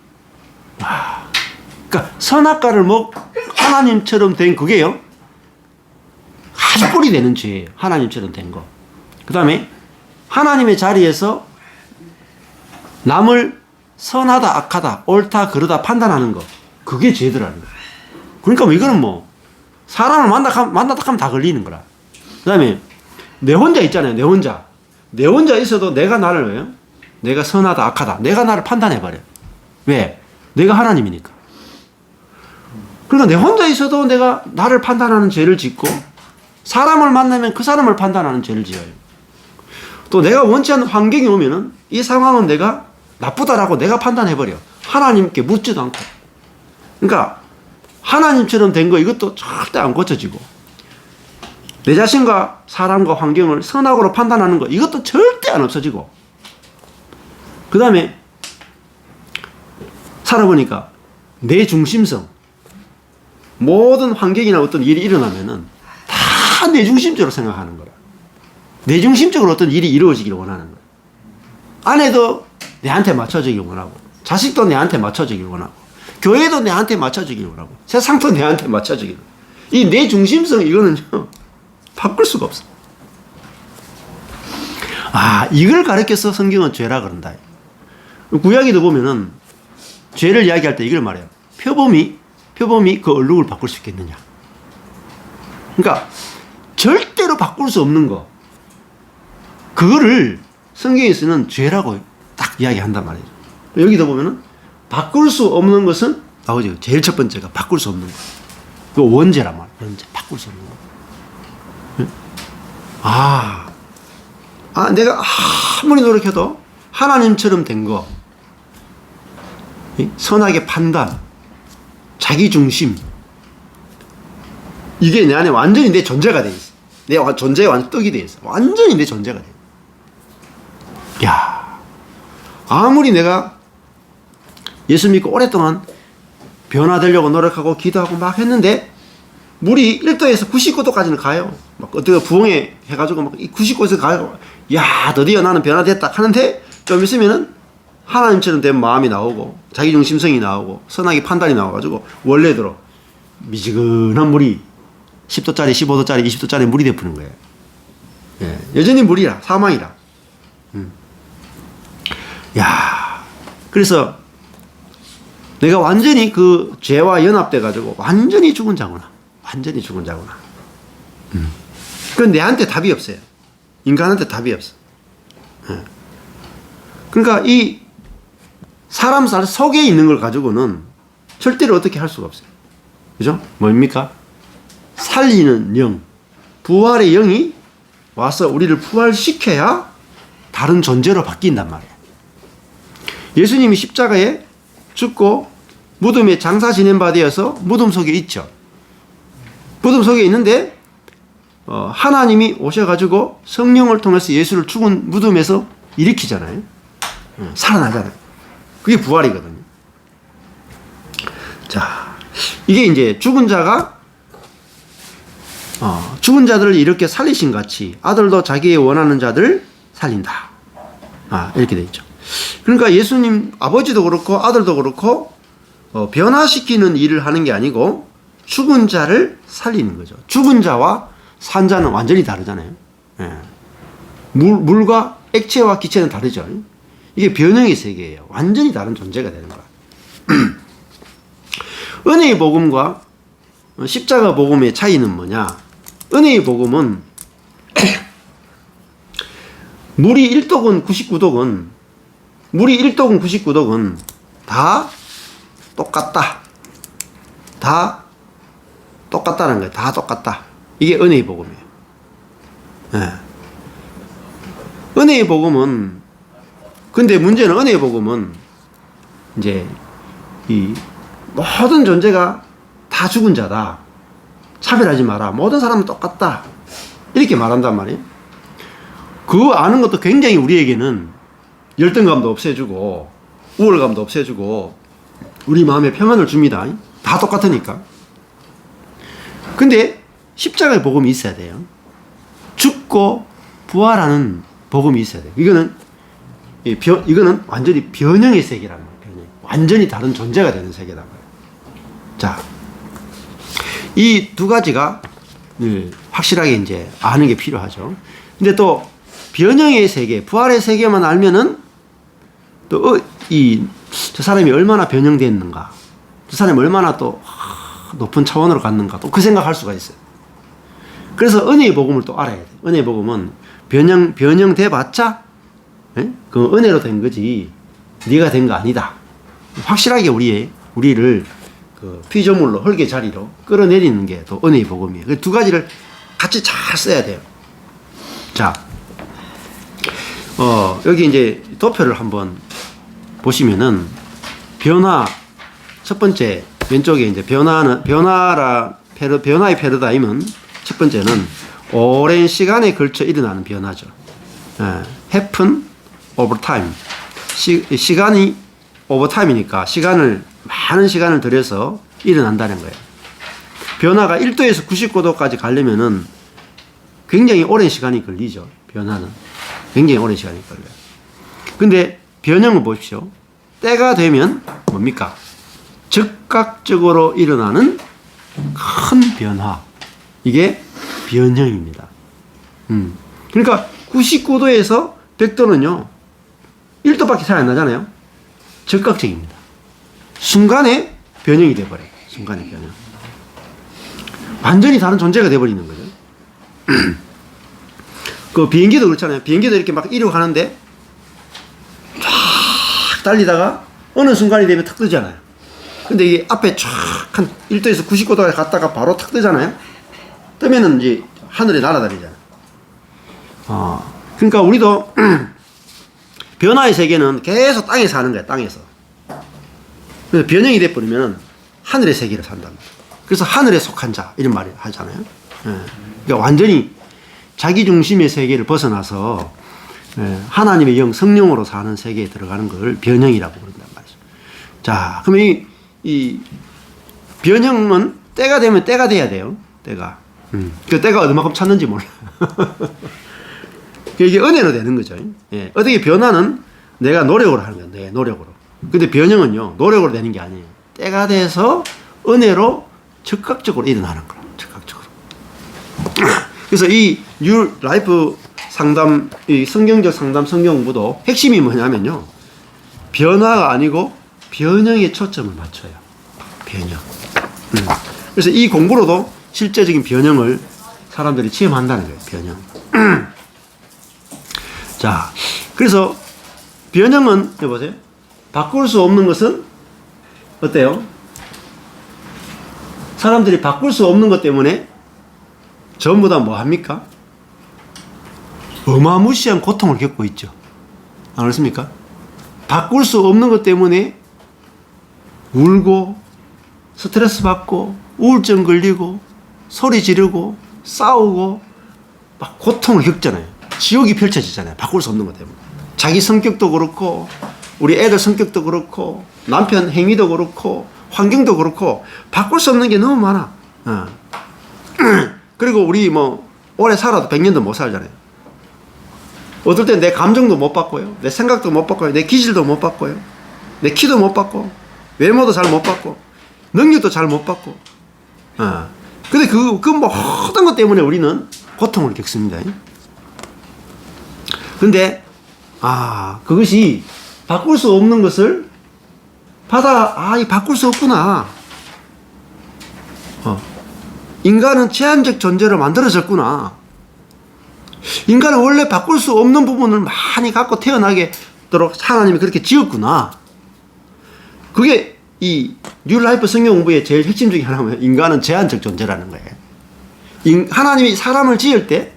그러니까 선악과를 하나님처럼 된 그게요, 아주 꼴이 되는 죄예요. 하나님처럼 된 거. 그 다음에 하나님의 자리에서 남을 선하다 악하다 옳다 그르다 판단하는 거, 그게 죄더라는 거예요. 그러니까 이거는 사람을 만나다 하면 다 걸리는 거라. 그 다음에 내 혼자 있잖아요. 내 혼자 있어도 내가 나를, 왜요? 내가 선하다 악하다 내가 나를 판단해버려. 왜? 내가 하나님이니까. 그러니까 내 혼자 있어도 내가 나를 판단하는 죄를 짓고, 사람을 만나면 그 사람을 판단하는 죄를 지어요. 또 내가 원치 않는 환경이 오면은 이 상황은 내가 나쁘다라고 내가 판단해버려. 하나님께 묻지도 않고. 그러니까 하나님처럼 된 거 이것도 절대 안 고쳐지고, 내 자신과 사람과 환경을 선악으로 판단하는 거 이것도 절대 안 없어지고, 그 다음에 살아보니까 내 중심성, 모든 환경이나 어떤 일이 일어나면은 다 내 중심적으로 생각하는 거라. 내 중심적으로 어떤 일이 이루어지기를 원하는 거야. 아내도 내한테 맞춰주길 원하고, 자식도 내한테 맞춰주길 원하고, 교회도 내한테 맞춰주길 원하고, 세상도 내한테 맞춰주길 원하고. 이 내 중심성 이거는요 바꿀 수가 없어. 이걸 가르쳐서 성경은 죄라 그런다. 구약에도 보면은 죄를 이야기할 때 이걸 말해요. 표범이 그 얼룩을 바꿀 수 있겠느냐. 그러니까 절대로 바꿀 수 없는 거, 그거를 성경에서는 죄라고 딱 이야기한단 말이에요. 여기도 보면은 바꿀 수 없는 것은 나오죠. 제일 첫 번째가 바꿀 수 없는 거. 그 원죄란 말이에요. 원죄, 바꿀 수 없는 거. 내가 아무리 노력해도 하나님처럼 된 거, 선악의 판단, 자기 중심, 이게 내 안에 완전히 내 존재가 돼 있어. 내 존재에 완전 떡이 돼 있어. 완전히 내 존재가 돼. 야, 아무리 내가 예수 믿고 오랫동안 변화되려고 노력하고 기도하고 막 했는데, 물이 1도에서 99도까지는 가요. 막 어떻게 부흥회 해가지고 막 99도에서 가요. 야, 드디어 나는 변화됐다 하는데, 좀 있으면은 하나님처럼 된 마음이 나오고, 자기 중심성이 나오고, 선악의 판단이 나와가지고 원래대로 미지근한 물이 10도짜리, 15도짜리, 20도짜리 물이 되푸는 거예요. 예, 여전히 물이라, 사망이라. 야, 그래서 내가 완전히 그 죄와 연합돼가지고 완전히 죽은 자구나. 완전히 죽은 자구나. 그건 내한테 답이 없어요. 인간한테 답이 없어. 예. 그러니까 이 사람 속에 있는 걸 가지고는 절대로 어떻게 할 수가 없어요. 그죠? 뭡니까? 살리는 영, 부활의 영이 와서 우리를 부활시켜야 다른 존재로 바뀐단 말이에요. 예수님이 십자가에 죽고 무덤에 장사 지낸 바 되어서 무덤 속에 있죠. 무덤 속에 있는데 하나님이 오셔가지고 성령을 통해서 예수를 죽은 무덤에서 일으키잖아요. 살아나잖아요. 그게 부활이거든요. 자, 이게 이제 죽은 자가 죽은 자들을 이렇게 살리신 같이 아들도 자기의 원하는 자들을 살린다. 이렇게 돼 있죠. 그러니까 예수님 아버지도 그렇고 아들도 그렇고 변화시키는 일을 하는 게 아니고 죽은 자를 살리는 거죠. 죽은 자와 산 자는 완전히 다르잖아요. 예. 물과 액체와 기체는 다르죠. 이게 변형의 세계예요. 완전히 다른 존재가 되는 거야. 은혜의 복음과 십자가 복음의 차이는 뭐냐? 은혜의 복음은 물이 1독은 99독은 물이 1독은 99독은 다 똑같다. 다 똑같다는 거예요. 다 똑같다. 이게 은혜의 복음이에요. 네. 은혜의 복음은, 근데 문제는 은혜의 복음은 이제 이 모든 존재가 다 죽은 자다. 차별하지 마라. 모든 사람은 똑같다. 이렇게 말한단 말이에요. 그거 아는 것도 굉장히 우리에게는 열등감도 없애주고 우월감도 없애주고 우리 마음에 평안을 줍니다. 다 똑같으니까. 근데 십자가의 복음이 있어야 돼요. 죽고 부활하는 복음이 있어야 돼요. 이거는 완전히 변형의 세계라는 거예요. 변형. 완전히 다른 존재가 되는 세계란 말이에요. 자, 이 두 가지가 확실하게 이제 아는 게 필요하죠. 근데 또 변형의 세계, 부활의 세계만 알면은 또 저 사람이 얼마나 변형됐는가, 저 사람이 얼마나 또 높은 차원으로 갔는가, 또 그 생각할 수가 있어요. 그래서 은혜의 복음을 또 알아야 돼요. 은혜의 복음은 변형돼봤자 그 은혜로 된 거지 네가 된 거 아니다. 확실하게 우리를 그 피조물로 흙의 자리로 끌어내리는 게 또 은혜의 복음이에요. 그 두 가지를 같이 잘 써야 돼요. 자, 여기 이제 도표를 한번 보시면은 변화 첫 번째 왼쪽에 이제 변화의 패러다임은 첫 번째는 오랜 시간에 걸쳐 일어나는 변화죠. happen over time. 시간이 over time이니까 많은 시간을 들여서 일어난다는 거예요. 변화가 1도에서 99도까지 가려면은 굉장히 오랜 시간이 걸리죠. 변화는 굉장히 오랜 시간이 걸려요. 근데 변형을 보십시오. 때가 되면 뭡니까? 즉각적으로 일어나는 큰 변화. 이게 변형입니다. 그러니까 99도에서 100도는요, 1도밖에 차이 안 나잖아요. 즉각적입니다. 순간에 변형이 돼버려요. 순간에 변형. 완전히 다른 존재가 돼버리는 거죠. 그 비행기도 그렇잖아요. 비행기도 이렇게 막 이륙하는데 쫙 달리다가 어느 순간이 되면 탁 뜨잖아요. 근데 이게 앞에 쫙 한 1도에서 99도까지 갔다가 바로 탁 뜨잖아요. 뜨면은 이제 하늘에 날아다니잖아요. 그러니까 우리도 변화의 세계는 계속 땅에서 하는 거야. 땅에서. 그래서 변형이 돼버리면 하늘의 세계를 산답니다. 그래서 하늘에 속한 자 이런 말을 하잖아요. 그러니까 완전히 자기 중심의 세계를 벗어나서 하나님의 영 성령으로 사는 세계에 들어가는 걸 변형이라고 부른단 말이죠. 자, 그러면 이 변형은 때가 되면 때가 돼야 돼요. 때가. 그 때가 얼마큼 찼는지 몰라. 이게 은혜로 되는 거죠. 예. 어떻게 변화는 내가 노력으로 하는 거예요. 내 노력으로. 근데 변형은요, 노력으로 되는 게 아니에요. 때가 돼서 은혜로 즉각적으로 일어나는 거예요. 즉각적으로. 그래서 이 뉴 라이프 상담, 이 성경적 상담 성경 공부도 핵심이 뭐냐면요, 변화가 아니고 변형에 초점을 맞춰요. 변형. 그래서 이 공부로도 실제적인 변형을 사람들이 체험한다는 거예요. 변형. 자, 그래서 변형은 해보세요. 바꿀 수 없는 것은 어때요? 사람들이 바꿀 수 없는 것 때문에 전부 다 뭐 합니까? 어마무시한 고통을 겪고 있죠. 안 그렇습니까? 바꿀 수 없는 것 때문에 울고 스트레스 받고 우울증 걸리고 소리 지르고 싸우고 막 고통을 겪잖아요. 지옥이 펼쳐지잖아요. 바꿀 수 없는 것 때문에. 자기 성격도 그렇고 우리 애들 성격도 그렇고 남편 행위도 그렇고 환경도 그렇고 바꿀 수 없는 게 너무 많아. 그리고 우리 뭐 오래 살아도 100년도 못 살잖아요. 어떨 땐 내 감정도 못 바꿔요. 내 생각도 못 바꿔요. 내 기질도 못 바꿔요. 내 키도 못 바꿔. 외모도 잘 못 바꿔. 능력도 잘 못 바꿔. 근데 그 모든 것 때문에 우리는 고통을 겪습니다. 근데 그것이 바꿀 수 없는 것을 이 바꿀 수 없구나. 인간은 제한적 존재로 만들어졌구나. 인간은 원래 바꿀 수 없는 부분을 많이 갖고 태어나게도록 하나님이 그렇게 지었구나. 그게 이 뉴라이프 성경 공부의 제일 핵심 중에 하나는 인간은 제한적 존재라는 거예요. 하나님이 사람을 지을 때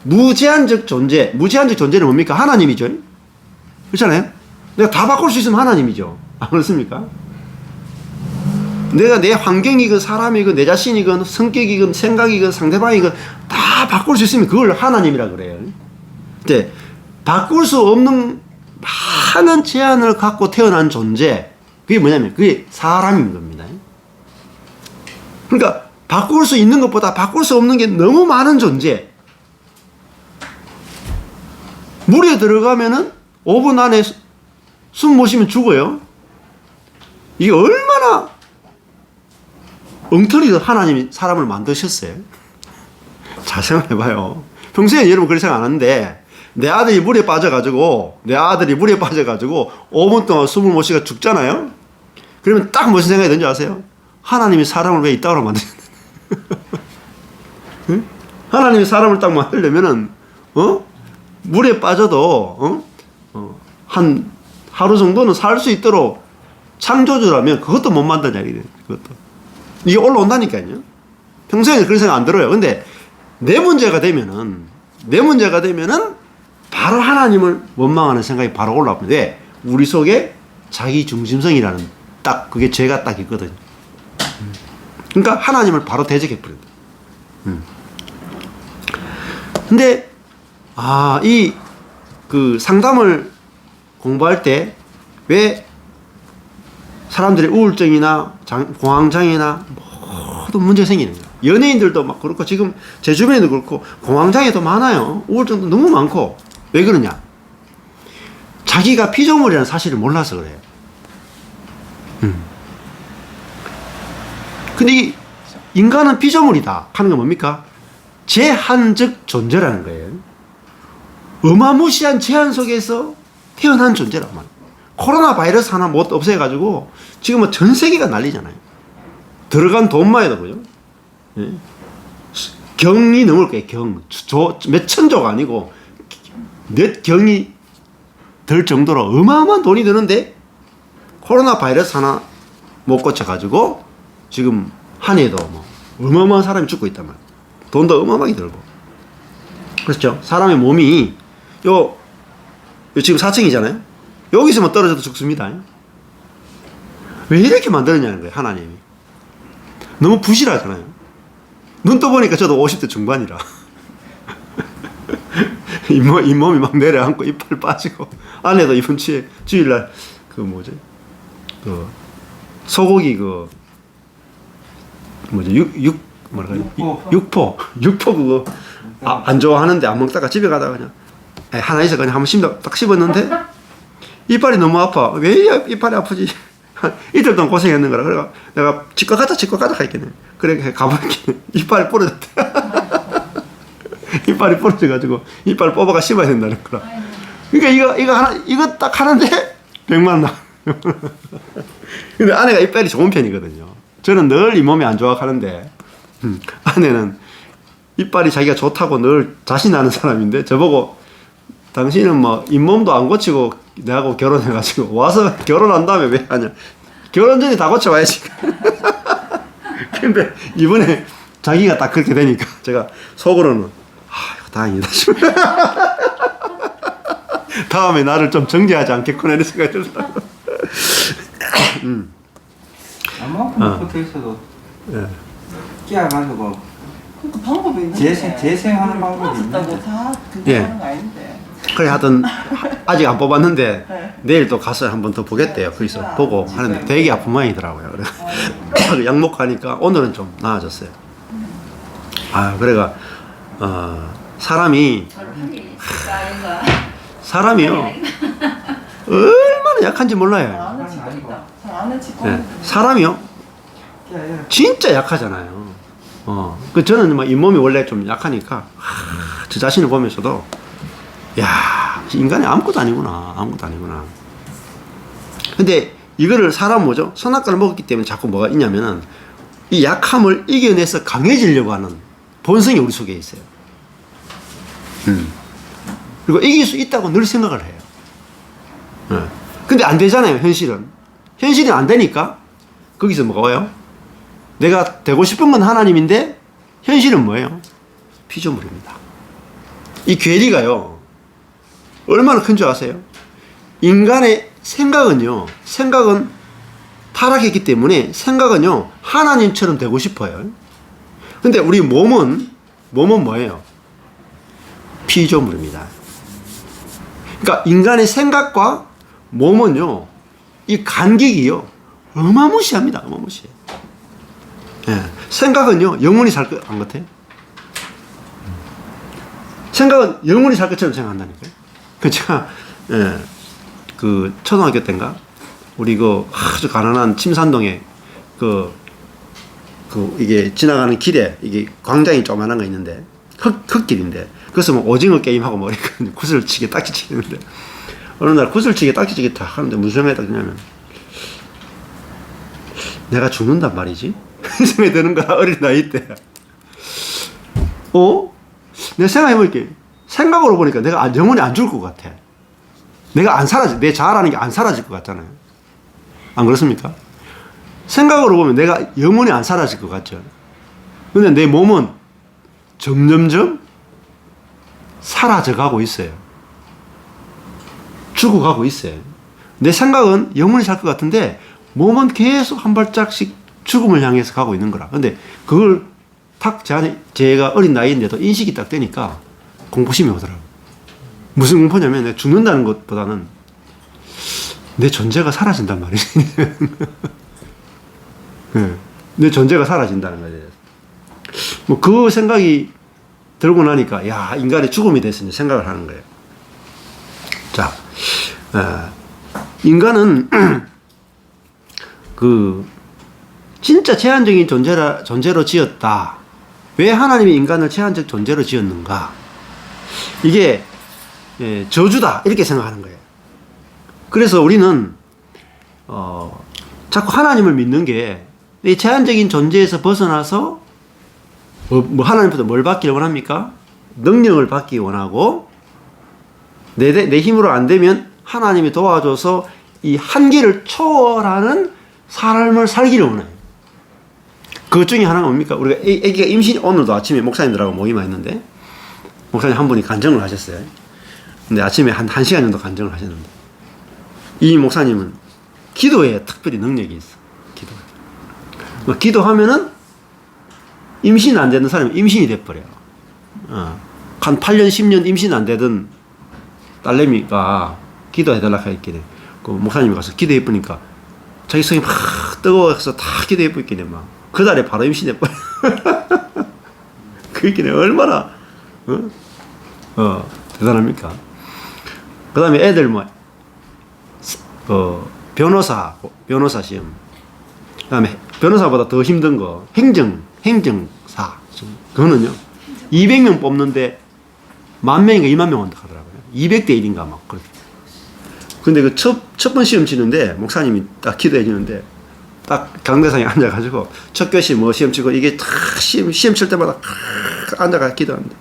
무제한적 존재는 뭡니까? 하나님이죠. 그렇잖아요? 내가 다 바꿀 수 있으면 하나님이죠. 안 그렇습니까? 내가 내 환경이건 사람이건 내 자신이건 성격이건 생각이건 상대방이건 다 바꿀 수 있으면 그걸 하나님이라 그래요. 근데 바꿀 수 없는 많은 제한을 갖고 태어난 존재, 그게 뭐냐면 그게 사람인 겁니다. 그러니까 바꿀 수 있는 것보다 바꿀 수 없는 게 너무 많은 존재. 물에 들어가면은 5분 안에 숨 못 쉬면 죽어요. 이게 얼마나 엉터리로 하나님이 사람을 만드셨어요. 잘 생각해봐요. 평소에 여러분 그렇게 생각 안 하는데 내 아들이 물에 빠져가지고 5분 동안 숨을 못 쉬고 죽잖아요. 그러면 딱 무슨 생각이 드는지 아세요? 하나님이 사람을 왜 이따구로 만드셨나? 응? 하나님이 사람을 딱 만들려면은 물에 빠져도 한 하루 정도는 살 수 있도록 창조주라면 그것도 못 만드냐 이래. 그것도 이게 올라온다니까요. 평소에는 그런 생각 안 들어요. 근데 내 문제가 되면은 바로 하나님을 원망하는 생각이 바로 올라옵니다. 왜? 우리 속에 자기 중심성이라는 딱 그게 죄가 딱 있거든요. 그러니까 하나님을 바로 대적해 버린다. 근데 이 그 상담을 공부할 때 왜 사람들이 우울증이나 공황장애나 모든 문제가 생기는 거예요. 연예인들도 막 그렇고 지금 제 주변에도 그렇고 공황장애도 많아요. 우울증도 너무 많고. 왜 그러냐? 자기가 피조물이라는 사실을 몰라서 그래요. 근데 이 인간은 피조물이다 하는 건 뭡니까? 제한적 존재라는 거예요. 어마무시한 제한 속에서 태어난 존재란 말이에요. 코로나 바이러스 하나 못 없애가지고 지금 뭐 전 세계가 난리잖아요. 들어간 돈만 해도 그죠? 예? 경이 넘을 거예요. 경. 몇 천조가 아니고 몇 경이 될 정도로 어마어마한 돈이 드는데 코로나 바이러스 하나 못 고쳐가지고 지금 한 해도 뭐 어마어마한 사람이 죽고 있단 말이에요. 돈도 어마어마하게 들고. 그렇죠? 사람의 몸이 요 지금 4층이잖아요. 여기서만 떨어져도 죽습니다. 왜 이렇게 만들었냐는 거예요, 하나님이. 너무 부실하잖아요. 눈 떠보니까 저도 50대 중반이라. 잇몸이 막 내려앉고 이빨 빠지고 아내도 이번 주일날 그 뭐지 그 소고기 그 뭐지 육포 그거 안 좋아하는데 안 먹다가 집에 가다가 그냥 하나 있어 그냥 한번 딱 씹었는데 이빨이 너무 아파. 왜 이빨이 아프지? 이틀 동안 고생했는 거라. 그래가 내가 치과 가자 했겠네. 그래 가보니까 이빨이 부러졌대. 이빨이 부러져가지고 이빨 뽑아가 씹어야 된다는 거라. 그러니까 이거 딱 하는데 100만 원. 근데 아내가 이빨이 좋은 편이거든요. 저는 늘 이 몸이 안 좋아 하는데 아내는 이빨이 자기가 좋다고 늘 자신하는 사람인데 저보고 당신은 뭐 잇몸도 안 고치고 내하고 결혼해가지고 와서 결혼한 다음에 왜 하냐. 결혼 전에 다 고쳐와야지. 근데 이번에 자기가 딱 그렇게 되니까 제가 속으로는 다행이다. 다음에 나를 좀 정죄하지 않겠구나 이런 생각이 들더라고요. 아마 그렇게 있어도 끼어가지고 그 방법이 있는데 재생하는 방법이 있는데 다 괜찮은 거 아닌데. 그래 하여튼 아직 안 뽑았는데 네. 내일 또 가서 한 번 더 보겠대요. 거기서 보고 하는데 되게 아픈 모양이더라고요. 그래 약 먹고 하니까 오늘은 좀 나아졌어요. 그래가 사람이요 얼마나 약한지 몰라요. 네. 사람이요 진짜 약하잖아요. 저는 막 잇몸이 원래 좀 약하니까 저 자신을 보면서도 야 인간이 아무것도 아니구나. 근데 이거를 사람 뭐죠? 선악과를 먹었기 때문에 자꾸 뭐가 있냐면은 이 약함을 이겨내서 강해지려고 하는 본성이 우리 속에 있어요. 그리고 이길 수 있다고 늘 생각을 해요. 근데 안 되잖아요, 현실은. 현실이 안 되니까 거기서 뭐가요? 내가 되고 싶은 건 하나님인데 현실은 뭐예요? 피조물입니다. 이 괴리가요 얼마나 큰 줄 아세요? 인간의 생각은 타락했기 때문에 생각은요 하나님처럼 되고 싶어요. 근데 우리 몸은 뭐예요? 피조물입니다. 그러니까 인간의 생각과 몸은요 이 간격이요 어마무시합니다. 어마무시해. 생각은요 영원히 살 것 안 같아요? 생각은 영원히 살 것처럼 생각한다니까요. 제가 그 초등학교 때인가 우리 그 아주 가난한 침산동에 이게 지나가는 길에 이게 광장이 조그만한 거 있는데 흙길인데 그래서 뭐 오징어 게임하고 뭐 이렇게 구슬치기 딱지치는데 어느 날 구슬치기 딱지치기 딱 하는데 무슨 생각이 딱 드냐면 내가 죽는단 말이지? 생각이 드는 거야. 어린 나이 때. 내가 생각해볼게. 생각으로 보니까 내가 영원히 안 죽을 것 같아. 내가 안 사라져. 내 자아라는 게 안 사라질 것 같잖아요. 안 그렇습니까? 생각으로 보면 내가 영원히 안 사라질 것 같죠. 근데 내 몸은 점점점 사라져 가고 있어요. 죽어가고 있어요. 내 생각은 영원히 살 것 같은데 몸은 계속 한 발짝씩 죽음을 향해서 가고 있는 거라. 근데 그걸 탁 제가 어린 나이인데도 인식이 딱 되니까 공포심이 오더라고요. 무슨 공포냐면 내가 죽는다는 것보다는 내 존재가 사라진단 말이지. 네. 내 존재가 사라진다는 거예요. 뭐 그 생각이 들고 나니까 야, 인간의 죽음이 됐으니 생각을 하는 거예요. 자, 인간은 그 진짜 제한적인 존재로 지었다. 왜 하나님이 인간을 제한적 존재로 지었는가? 이게 저주다 이렇게 생각하는 거예요. 그래서 우리는 자꾸 하나님을 믿는 게 이 제한적인 존재에서 벗어나서 뭐 하나님부터 뭘 받기를 원합니까? 능력을 받기 원하고 내 힘으로 안 되면 하나님이 도와줘서 이 한계를 초월하는 삶을 살기를 원해요. 그것 중에 하나가 뭡니까? 우리가 애기가 임신, 오늘도 아침에 목사님들하고 모임을 했는데 목사님 한 분이 간증을 하셨어요. 근데 아침에 한 1시간 정도 간증을 하셨는데 이 목사님은 기도에 특별히 능력이 있어. 기도하면은 임신 안 되는 사람이 임신이 돼버려요. 한 8년, 10년 임신 안 되던 딸내미가 기도해달라고 했길래 그 목사님이 가서 기도해보니까 자기 성이 막 뜨거워서 다 기도해보길래 막 그 달에 바로 임신해버려. 그게 얼마나 대단합니까? 그 다음에 애들 변호사 시험. 그 다음에 변호사보다 더 힘든 거 행정사. 그거는요 200명 뽑는데 10,000명인가 20,000명 온다 하더라고요. 200대 1인가 막 그렇게. 근데 그 첫 번 시험 치는데 목사님이 딱 기도해 주는데 딱 강대상에 앉아가지고 첫 교시 뭐 시험 치고 이게 탁 시험 칠 때마다 앉아가 기도하는데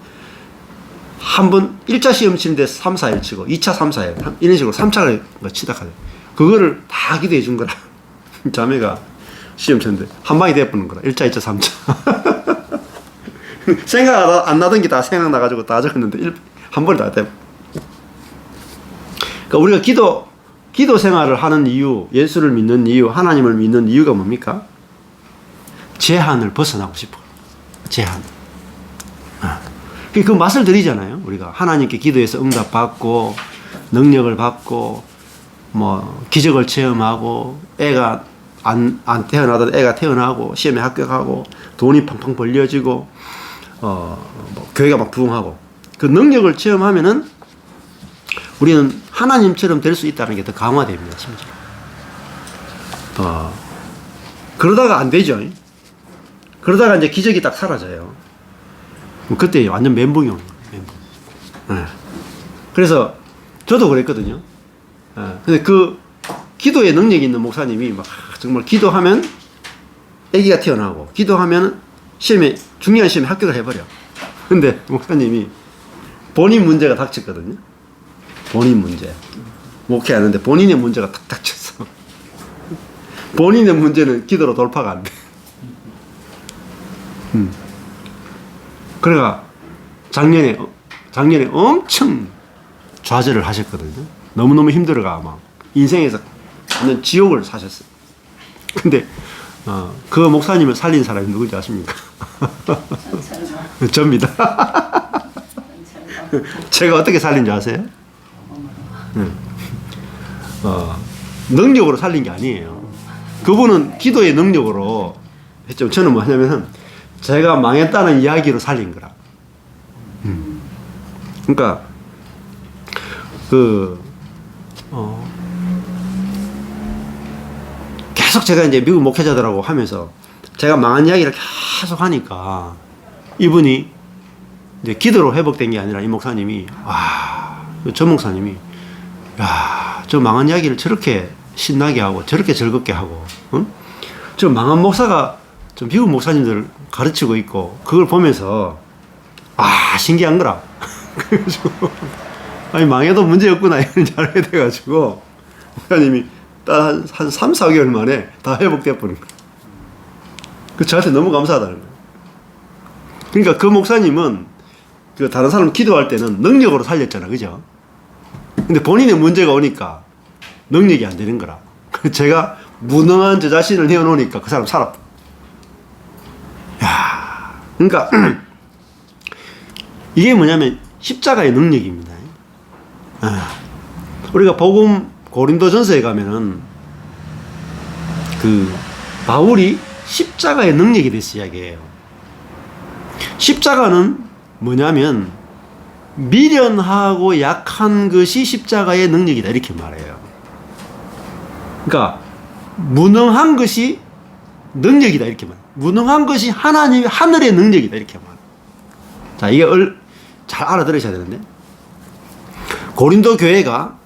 한 번 1차 시험 치는데 3, 4일 치고 2차 3, 4일 이런 식으로 3차를 치다 가요. 그거를 다 기도해 준 거라. 자매가 시험 쳤는데 한 방에 돼버리는 거라. 1차, 2차, 3차. 생각 안 나던 게 다 생각나가지고 다 적었는데 한 번에 다 돼. 그러니까 우리가 기도 생활을 하는 이유, 예수를 믿는 이유, 하나님을 믿는 이유가 뭡니까? 제한을 벗어나고 싶어. 제한. 그 맛을 들이잖아요. 우리가 하나님께 기도해서 응답받고 능력을 받고 뭐 기적을 체험하고 애가 안 태어나던 애가 태어나고 시험에 합격하고 돈이 팡팡 벌려지고 뭐 교회가 막 부흥하고 그 능력을 체험하면은 우리는 하나님처럼 될 수 있다는 게 더 강화됩니다. 심지어. 그러다가 안 되죠. 그러다가 이제 기적이 딱 사라져요. 그때 완전 멘붕이 오는 거예요. 멘붕. 그래서 저도 그랬거든요. 근데 그 기도에 능력이 있는 목사님이 막 정말 기도하면 아기가 태어나고 기도하면 중요한 시험에 합격을 해버려. 근데 목사님이 본인 문제가 닥쳤거든요. 본인 문제. 목회하는데 본인의 문제가 탁 닥쳤어. 본인의 문제는 기도로 돌파가 안 돼. 그래가 작년에 엄청 좌절을 하셨거든요. 너무너무 힘들어가 막 인생에서 완전 지옥을 사셨어요. 근데 그 목사님을 살린 사람이 누군지 아십니까? 접니다. 제가 어떻게 살린 줄 아세요? 능력으로 살린 게 아니에요. 그분은 기도의 능력으로 했죠. 저는 뭐냐면은 제가 망했다는 이야기로 살린 거라. 그러니까 계속 제가 이제 미국 목회자들하고 하면서 제가 망한 이야기를 계속 하니까 이분이 이제 기도로 회복된 게 아니라 이 목사님이 저 목사님이 저 망한 이야기를 저렇게 신나게 하고 저렇게 즐겁게 하고 저 망한 목사가 좀 미국 목사님들 가르치고 있고 그걸 보면서 신기한 거라. 그래가지고 아니 망해도 문제 없구나 이런 줄 알게 돼가지고 목사님이 한 3, 4개월 만에 다 회복돼 버린 거예요. 그 저한테 너무 감사하다는 거예요. 그러니까 그 목사님은 그 다른 사람 기도할 때는 능력으로 살렸잖아, 그죠? 근데 본인의 문제가 오니까 능력이 안 되는 거라. 제가 무능한 저 자신을 내어놓으니까 그 사람 살았다. 야, 그러니까 이게 뭐냐면 십자가의 능력입니다. 우리가 복음 고린도전서에 가면은 그 바울이 십자가의 능력에 대해서 이야기해요. 십자가는 뭐냐면 미련하고 약한 것이 십자가의 능력이다 이렇게 말해요. 그러니까 무능한 것이 능력이다 이렇게 말해요. 무능한 것이 하나님의 하늘의 능력이다 이렇게 말해요. 자, 이게 잘 알아들으셔야 되는데 고린도 교회가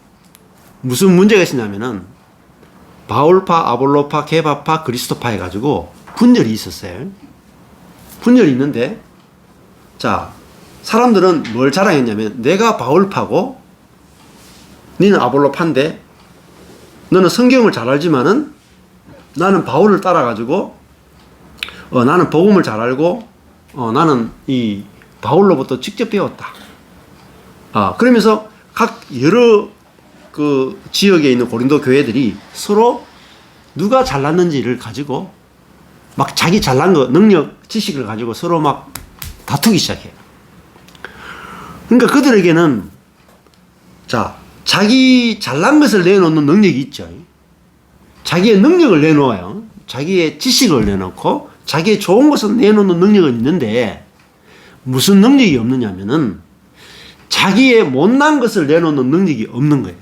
무슨 문제가 있었냐면은 바울파, 아볼로파, 게바파, 그리스도파 해가지고 분열이 있었어요. 분열이 있는데 자, 사람들은 뭘 자랑했냐면 내가 바울파고 너는 아볼로파인데 너는 성경을 잘 알지만은 나는 바울을 따라가지고 나는 복음을 잘 알고 나는 이 바울로부터 직접 배웠다. 그러면서 각 여러 그 지역에 있는 고린도 교회들이 서로 누가 잘났는지를 가지고 막 자기 잘난 거, 능력, 지식을 가지고 서로 막 다투기 시작해요. 그러니까 그들에게는 자, 자기 잘난 것을 내놓는 능력이 있죠. 자기의 능력을 내놓아요. 자기의 지식을 내놓고 자기의 좋은 것을 내놓는 능력은 있는데 무슨 능력이 없느냐면은 자기의 못난 것을 내놓는 능력이 없는 거예요.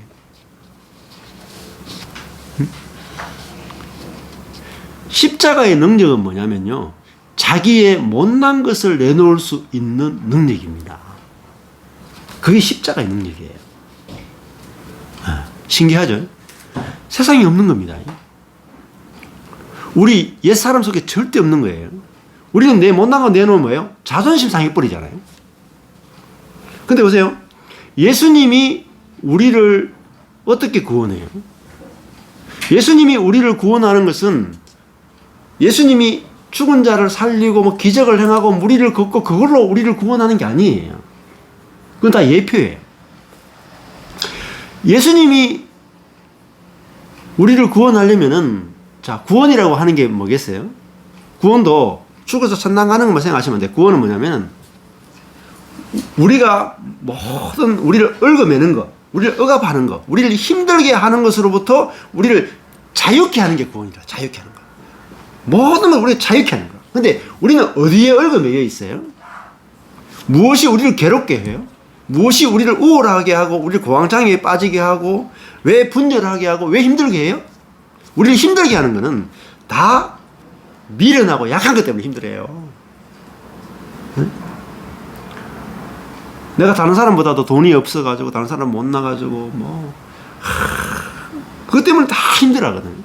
십자가의 능력은 뭐냐면요. 자기의 못난 것을 내놓을 수 있는 능력입니다. 그게 십자가의 능력이에요. 신기하죠? 세상에 없는 겁니다. 우리 옛사람 속에 절대 없는 거예요. 우리는 내 못난 거 내놓으면 뭐예요? 자존심 상해버리잖아요. 근데 보세요. 예수님이 우리를 어떻게 구원해요? 예수님이 우리를 구원하는 것은 예수님이 죽은 자를 살리고 뭐 기적을 행하고 무리를 걷고 그걸로 우리를 구원하는 게 아니에요. 그건 다 예표예요. 예수님이 우리를 구원하려면은 자, 구원이라고 하는 게 뭐겠어요? 구원도 죽어서 천당 가는 것만 생각하시면 돼. 구원은 뭐냐면 우리가 모든 우리를 얽어매는 것, 우리를 억압하는 것, 우리를 힘들게 하는 것으로부터 우리를 자유케 하는 게 구원이다. 자유케 하는 것. 모든 걸 우리가 자유케 하는 것. 근데 우리는 어디에 얽어매여 있어요? 무엇이 우리를 괴롭게 해요? 무엇이 우리를 우울하게 하고 우리를 공황장애에 빠지게 하고 왜 분열하게 하고 왜 힘들게 해요? 우리를 힘들게 하는 거는 다 미련하고 약한 것 때문에 힘들어요. 응? 내가 다른 사람보다도 돈이 없어가지고 다른 사람 못 나가지고 뭐 그것 때문에 다 힘들어하거든요.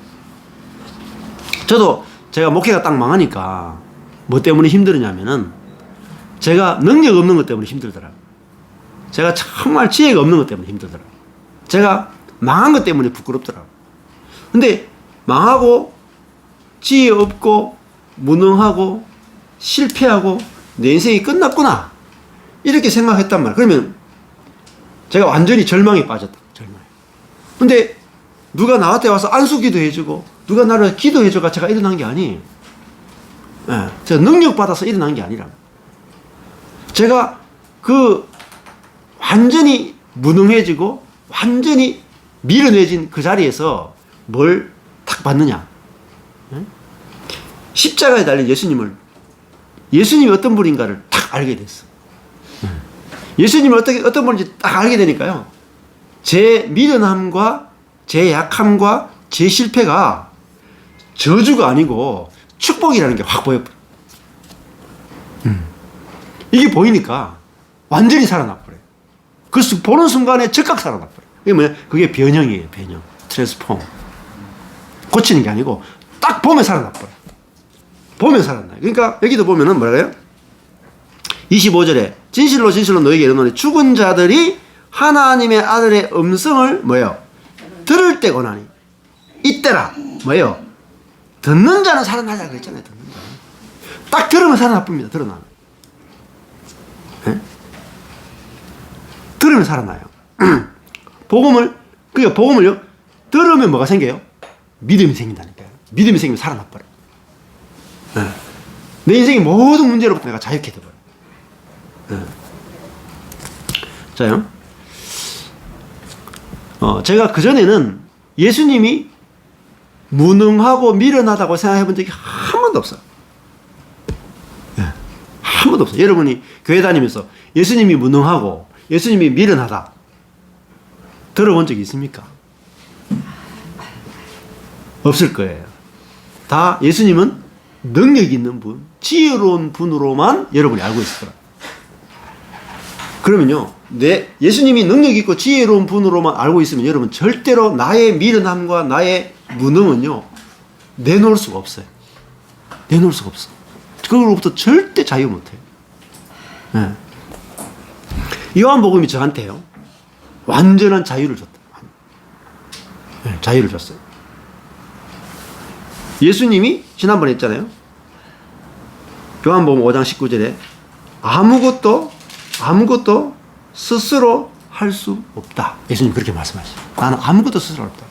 저도 제가 목회가 딱 망하니까 뭐 때문에 힘들었냐면은 제가 능력 없는 것 때문에 힘들더라고요. 제가 정말 지혜가 없는 것 때문에 힘들더라고요. 제가 망한 것 때문에 부끄럽더라고요. 근데 망하고 지혜 없고 무능하고 실패하고 내 인생이 끝났구나 이렇게 생각했단 말이에요. 그러면 제가 완전히 절망에 빠졌다. 절망에. 근데 누가 나한테 와서 안수기도 해주고 누가 나를 기도해줘가 제가 일어난 게 아니에요. 네, 제가 능력 받아서 일어난 게 아니라 제가 그 완전히 무능해지고 완전히 미련해진 그 자리에서 뭘 탁 받느냐. 네? 십자가에 달린 예수님이 어떤 분인가를 탁 알게 됐어. 예수님이 어떤 분인지 딱 알게 되니까요. 제 미련함과 제 약함과 제 실패가 저주가 아니고 축복이라는 게 확 보여버려. 이게 보이니까 완전히 살아나버려요. 그래서 보는 순간에 즉각 살아나버려요. 이게 뭐냐? 그게 변형이에요. 변형. 트랜스폼. 고치는 게 아니고 딱 보면 살아나버려요. 보면 살아나요. 그러니까 여기도 보면은 뭐래요? 25절에 진실로 진실로 너에게 이르노니 죽은 자들이 하나님의 아들의 음성을 뭐예요? 들을 때가 오나니 이때라 뭐예요? 듣는 자는 살아나자 그랬잖아요. 듣는 자는. 딱 들으면 살아납니다. 들어나요. 네? 들으면 살아나요. 그러니까 복음을요, 들으면 뭐가 생겨요? 믿음이 생긴다니까요. 믿음이 생기면 살아나버려. 네. 내 인생의 모든 문제로부터 내가 자유케 돼버려. 네. 자요. 제가 그전에는 예수님이 무능하고 미련하다고 생각해 본 적이 한 번도 없어요. 네. 한 번도 없어요. 여러분이 교회 다니면서 예수님이 무능하고 예수님이 미련하다 들어본 적이 있습니까? 없을 거예요. 다 예수님은 능력 있는 분, 지혜로운 분으로만 여러분이 알고 있을 거라. 그러면요, 예수님이 능력 있고 지혜로운 분으로만 알고 있으면 여러분 절대로 나의 미련함과 나의 무능은요, 내놓을 수가 없어요. 내놓을 수가 없어. 그걸로부터 절대 자유 못해요. 네. 요한복음이 저한테요, 완전한 자유를 줬다. 네, 자유를 줬어요. 예수님이 지난번에 했잖아요. 요한복음 5장 19절에 아무것도 스스로 할 수 없다. 예수님 그렇게 말씀하시죠. 나는 아무것도 스스로 할 수 없다.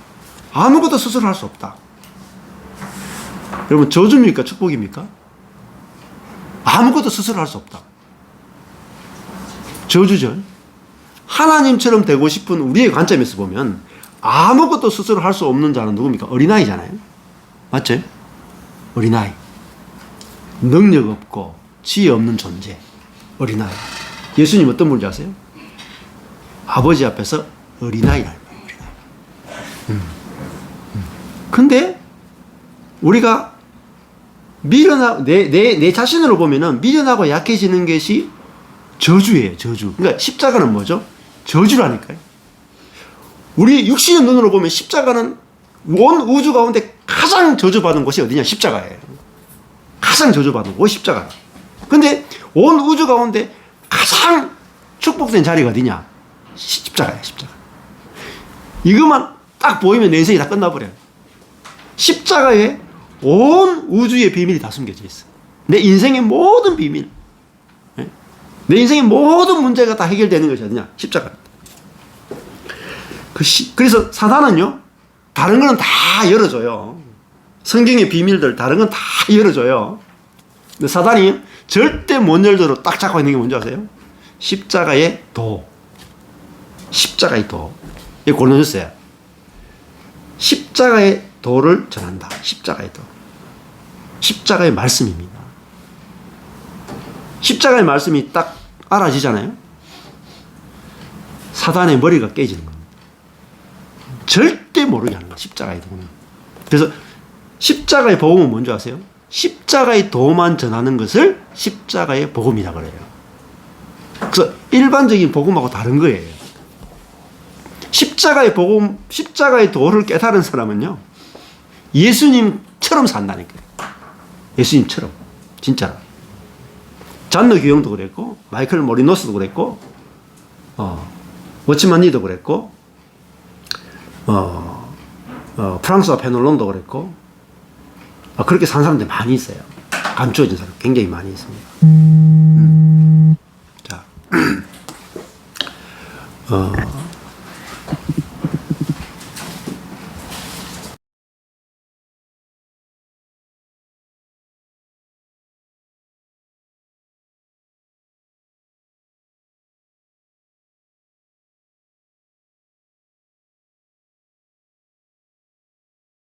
아무것도 스스로 할 수 없다. 여러분, 저주입니까? 축복입니까? 아무것도 스스로 할 수 없다. 저주죠. 하나님처럼 되고 싶은 우리의 관점에서 보면 아무것도 스스로 할 수 없는 자는 누굽니까? 어린아이잖아요. 맞죠? 어린아이. 능력 없고 지혜 없는 존재. 어린아이. 예수님 어떤 분인지 아세요? 아버지 앞에서 어린아이라는 거예요. 어린아이. 근데 우리가 미련하고 내 자신으로 보면은 미련하고 약해지는 것이 저주예요. 저주. 그러니까 십자가는 뭐죠? 저주라니까요. 우리 육신의 눈으로 보면 십자가는 온 우주 가운데 가장 저주받은 곳이 어디냐? 십자가예요. 가장 저주받은 곳이 십자가. 근데 온 우주 가운데 가장 축복된 자리가 어디냐? 십자가예요. 십자가. 이것만 딱 보이면 내 인생이 다 끝나버려요. 십자가에 온 우주의 비밀이 다 숨겨져 있어. 내 인생의 모든 비밀, 내 인생의 모든 문제가 다 해결되는 것이 어디냐? 십자가입니다. 그래서 사단은요, 다른 거는 다 열어줘요. 성경의 비밀들, 다른 건 다 열어줘요. 근데 사단이 절대 못 열도록 딱 잡고 있는 게 뭔지 아세요? 십자가의 도. 십자가의 도. 이거 골라줬어요. 십자가의 도를 전한다. 십자가의 도. 십자가의 말씀입니다. 십자가의 말씀이 딱 알아지잖아요. 사단의 머리가 깨지는 겁니다. 절대 모르게 하는 거예요. 십자가의 도는. 그래서 십자가의 복음은 뭔지 아세요? 십자가의 도만 전하는 것을 십자가의 복음이라고 그래요. 그래서 일반적인 복음하고 다른 거예요. 십자가의 복음, 십자가의 도를 깨달은 사람은요, 예수님처럼 산다니까요. 예수님처럼. 진짜로. 잔느 규영도 그랬고, 마이클 모리노스도 그랬고, 워치만 니도 그랬고, 프랑스와 페놀론도 그랬고, 그렇게 산 사람들이 많이 있어요. 감추어진 사람 굉장히 많이 있습니다. 자,